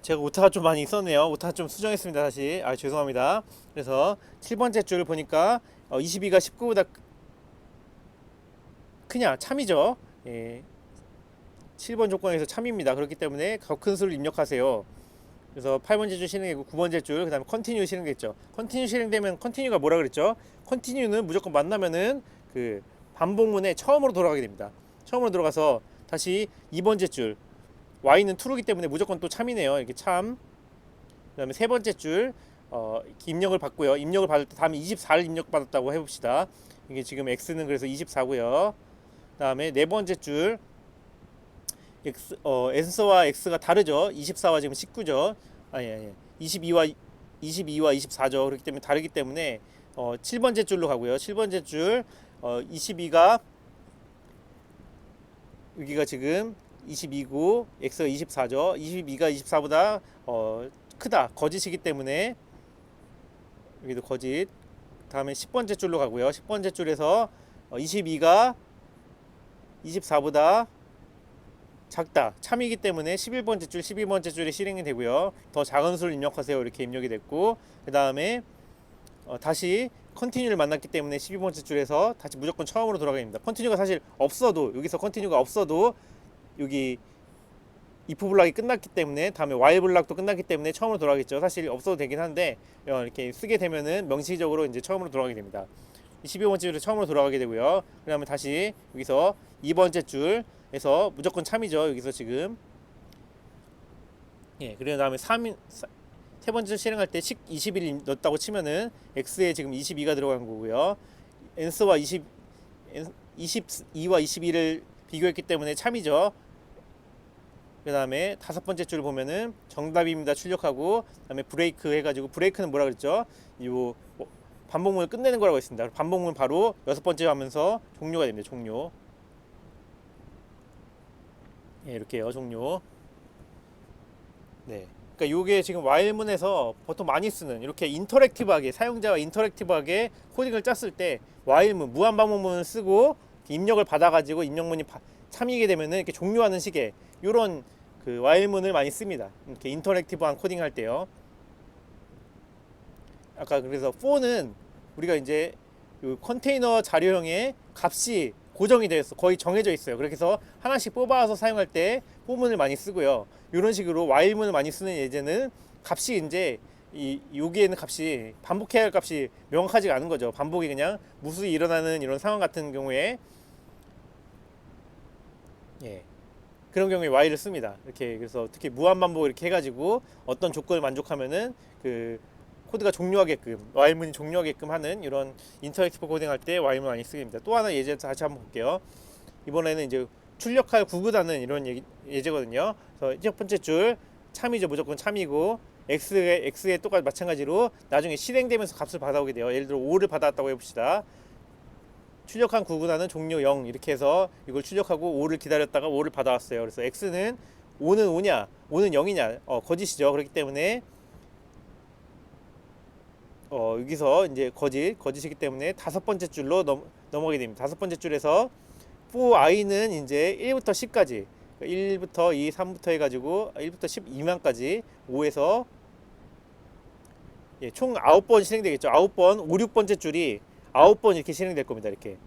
Speaker 1: 제가 오타가 좀 많이 있었네요. 오타 좀 수정했습니다. 다시 죄송합니다. 그래서 7번째 줄 보니까 22가 19보다 크냐? 참이죠. 예, 7번 조건에서 참입니다. 그렇기 때문에 더 큰 수를 입력하세요. 그래서 8번째 줄 실행되고 9번째 줄 그다음에 컨티뉴 실행됐죠. 컨티뉴 실행되면 컨티뉴가 뭐라 그랬죠? 컨티뉴는 무조건 만나면은 그 반복문에 처음으로 돌아가게 됩니다. 처음으로 들어가서 다시 2번째 줄 y는 true이기 때문에 무조건 또 참이네요. 이렇게 참. 그다음에 세 번째 줄 입력을 받고요. 입력을 받을 때 다음에 24를 입력받았다고 해봅시다. 이게 지금 x는 그래서 24고요. 그다음에 네 번째 줄 x n서와 x가 다르죠. 24와 지금 19죠. 아니 22와 24죠. 그렇기 때문에 다르기 때문에 7번째 줄로 가고요. 7번째 줄 22가 여기가 지금 22고 x가 24죠. 22가 24보다 크다. 거짓이기 때문에 여기도 거짓. 다음에 10번째 줄로 가고요. 10번째 줄에서 22가 24보다 작다. 참이기 때문에 11번째 줄, 12번째 줄에 실행이 되고요. 더 작은 수를 입력하세요. 이렇게 입력이 됐고 그 다음에 다시 컨티뉴를 만났기 때문에 12번째 줄에서 다시 무조건 처음으로 돌아가야 됩니다. 컨티뉴가 사실 없어도 여기서 컨티뉴가 없어도 여기 if 블락이 끝났기 때문에 다음에 while 블락도 끝났기 때문에 처음으로 돌아가겠죠. 사실 없어도 되긴 한데 이렇게 쓰게 되면은 명시적으로 이제 처음으로 돌아가게 됩니다. 12번째 줄에 처음으로 돌아가게 되고요. 그다음에 다시 여기서 2번째 줄에서 무조건 참이죠. 여기서 지금 그리고 다음에 세 번째 줄 실행할 때 21 넣었다고 치면은 x에 지금 22가 들어간 거고요. n스와 22와 21을 비교했기 때문에 참이죠. 그 다음에 다섯 번째 줄 보면은 정답입니다 출력하고 그다음에 브레이크 해가지고 브레이크는 뭐라 그랬죠? 이 반복문을 끝내는 거라고 했습니다. 반복문 바로 여섯 번째 하면서 종료가 됩니다. 종료. 이렇게요. 종료. 네. 그러니까 요게 지금 while문에서 보통 많이 쓰는 이렇게 인터랙티브하게 사용자와 인터랙티브하게 코딩을 짰을 때 while문 무한 반복문을 쓰고 입력을 받아가지고 입력문이 참이게 되면은 이렇게 종료하는 식의 요런 그 while문을 많이 씁니다. 이렇게 인터랙티브한 코딩 할 때요. 아까 그래서 for는 우리가 이제 요 컨테이너 자료형의 값이 고정이 되어 있어 거의 정해져 있어요. 그렇게 해서 하나씩 뽑아서 사용할 때 for문을 많이 쓰고요. 이런 식으로 while문을 많이 쓰는 예제는 값이 이제 여기에는 값이 반복해야 할 값이 명확하지가 않은 거죠. 반복이 그냥 무수히 일어나는 이런 상황 같은 경우에 그런 경우에 while을 씁니다. 이렇게 그래서 특히 무한 반복 이렇게 해가지고 어떤 조건을 만족하면은 그 코드가 종료하게끔 while문이 종료하게끔 하는 이런 인터랙티브 코딩할 때 while문 많이 쓰입니다. 또 하나 예제 다시 한번 볼게요. 이번에는 이제 출력할 구구단은 이런 예제거든요. 그래서 첫 번째 줄 참이죠. 무조건 참이고 x에 똑같이 마찬가지로 나중에 실행되면서 값을 받아오게 돼요. 예를 들어 5를 받아왔다고 해봅시다. 출력한 구구단은 종료 0 이렇게 해서 이걸 출력하고 5를 기다렸다가 5를 받아왔어요. 그래서 x는 5는 5냐 5는 0이냐 거짓이죠. 그렇기 때문에 여기서 이제 거짓이기 때문에 다섯 번째 줄로 넘어가게 됩니다. 다섯 번째 줄에서 for i는 이제 1부터 10까지 1부터 2, 3부터 해가지고 1부터 12만까지 5에서 총 9번 실행되겠죠. 9번 5, 6번째 줄이 9번 이렇게 실행될 겁니다. 이렇게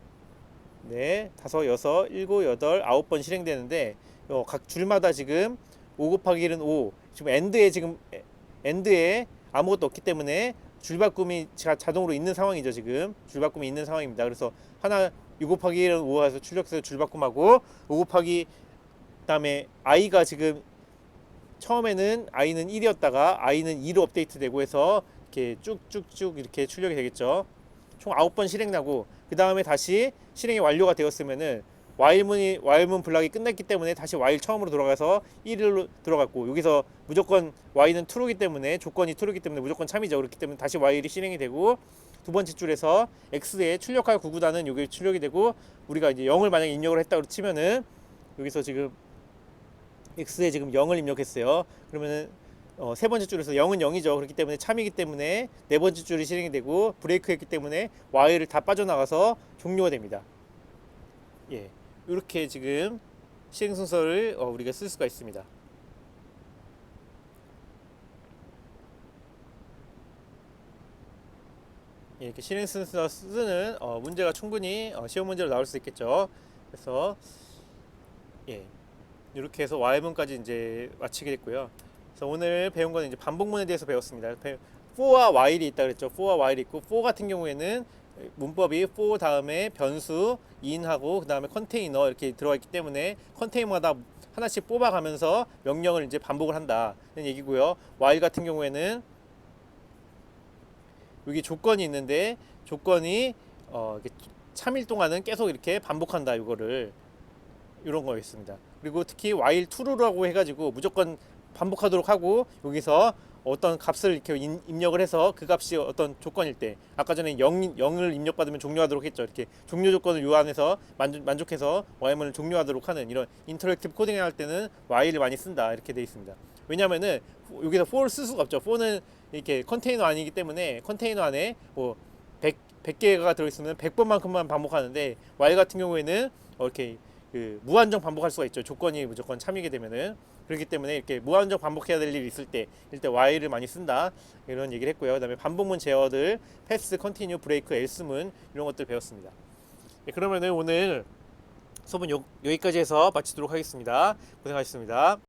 Speaker 1: 다섯, 여섯, 일곱, 여덟, 9번 실행되는데 각 줄마다 지금 5 곱하기 1은 5 지금 엔드에 아무것도 없기 때문에 줄바꿈이 자동으로 있는 상황이죠. 지금 줄바꿈이 있는 상황입니다. 그래서 하나 6 곱하기 1은 5에서 출력해서 줄바꿈하고 5 곱하기 그다음에 i가 지금 처음에는 i는 1이었다가 i는 2로 업데이트되고 해서 이렇게 쭉쭉쭉 이렇게 출력이 되겠죠. 총 9번 실행나고 그 다음에 다시 실행이 완료가 되었으면은 while문 블락이 끝났기 때문에 다시 while 처음으로 돌아가서 1로 들어갔고 여기서 무조건 y는 true이기 때문에 조건이 true이기 때문에 무조건 참이죠. 그렇기 때문에 다시 while이 실행이 되고 두 번째 줄에서 x에 출력할 구구단은 여기 출력이 되고 우리가 이제 0을 만약에 입력을 했다고 치면은 여기서 지금 x에 지금 0을 입력했어요. 그러면은 세 번째 줄에서 0은 0이죠. 그렇기 때문에 참이기 때문에 네 번째 줄이 실행이 되고 브레이크 했기 때문에 while을 다 빠져나가서 종료가 됩니다. 이렇게 지금 실행 순서를 우리가 쓸 수가 있습니다. 이렇게 실행 순서 쓰는 문제가 충분히 시험 문제로 나올 수 있겠죠. 그래서 예, 이렇게 해서 Y문까지 이제 마치게 됐고요. 그래서 오늘 배운 거는 이제 반복문에 대해서 배웠습니다. for와 while이 있다 그랬죠. for와 while이 있고 for 같은 경우에는 문법이 for 다음에 변수 in하고 그 다음에 컨테이너 이렇게 들어가 있기 때문에 컨테이너마다 하나씩 뽑아가면서 명령을 이제 반복을 한다는 얘기고요. while 같은 경우에는 여기 조건이 있는데 조건이 이렇게 참일 동안은 계속 이렇게 반복한다 이거를 이런 거였습니다. 그리고 특히 while true라고 해가지고 무조건 반복하도록 하고 여기서 어떤 값을 이렇게 입력을 해서 그 값이 어떤 조건일 때 아까 전에 0을 입력받으면 종료하도록 했죠. 이렇게 종료 조건을 요 안에서 만족해서 while문을 종료하도록 하는 이런 인터랙티브 코딩을 할 때는 while을 많이 쓴다 이렇게 되어 있습니다. 왜냐면은 여기서 for를 쓸 수가 없죠. for는 이렇게 컨테이너 아니기 때문에 컨테이너 안에 뭐 100개가 들어있으면 100번만큼만 반복하는데 while 같은 경우에는 이렇게 그 무한정 반복할 수가 있죠. 조건이 무조건 참이게 되면은 그렇기 때문에 이렇게 무한정 반복해야 될 일이 있을 때 이때 while을 많이 쓴다 이런 얘기를 했고요. 그다음에 반복문 제어들 pass, continue, break, else문 이런 것들 배웠습니다. 네, 그러면은 오늘 수업은 여기까지 해서 마치도록 하겠습니다. 고생하셨습니다.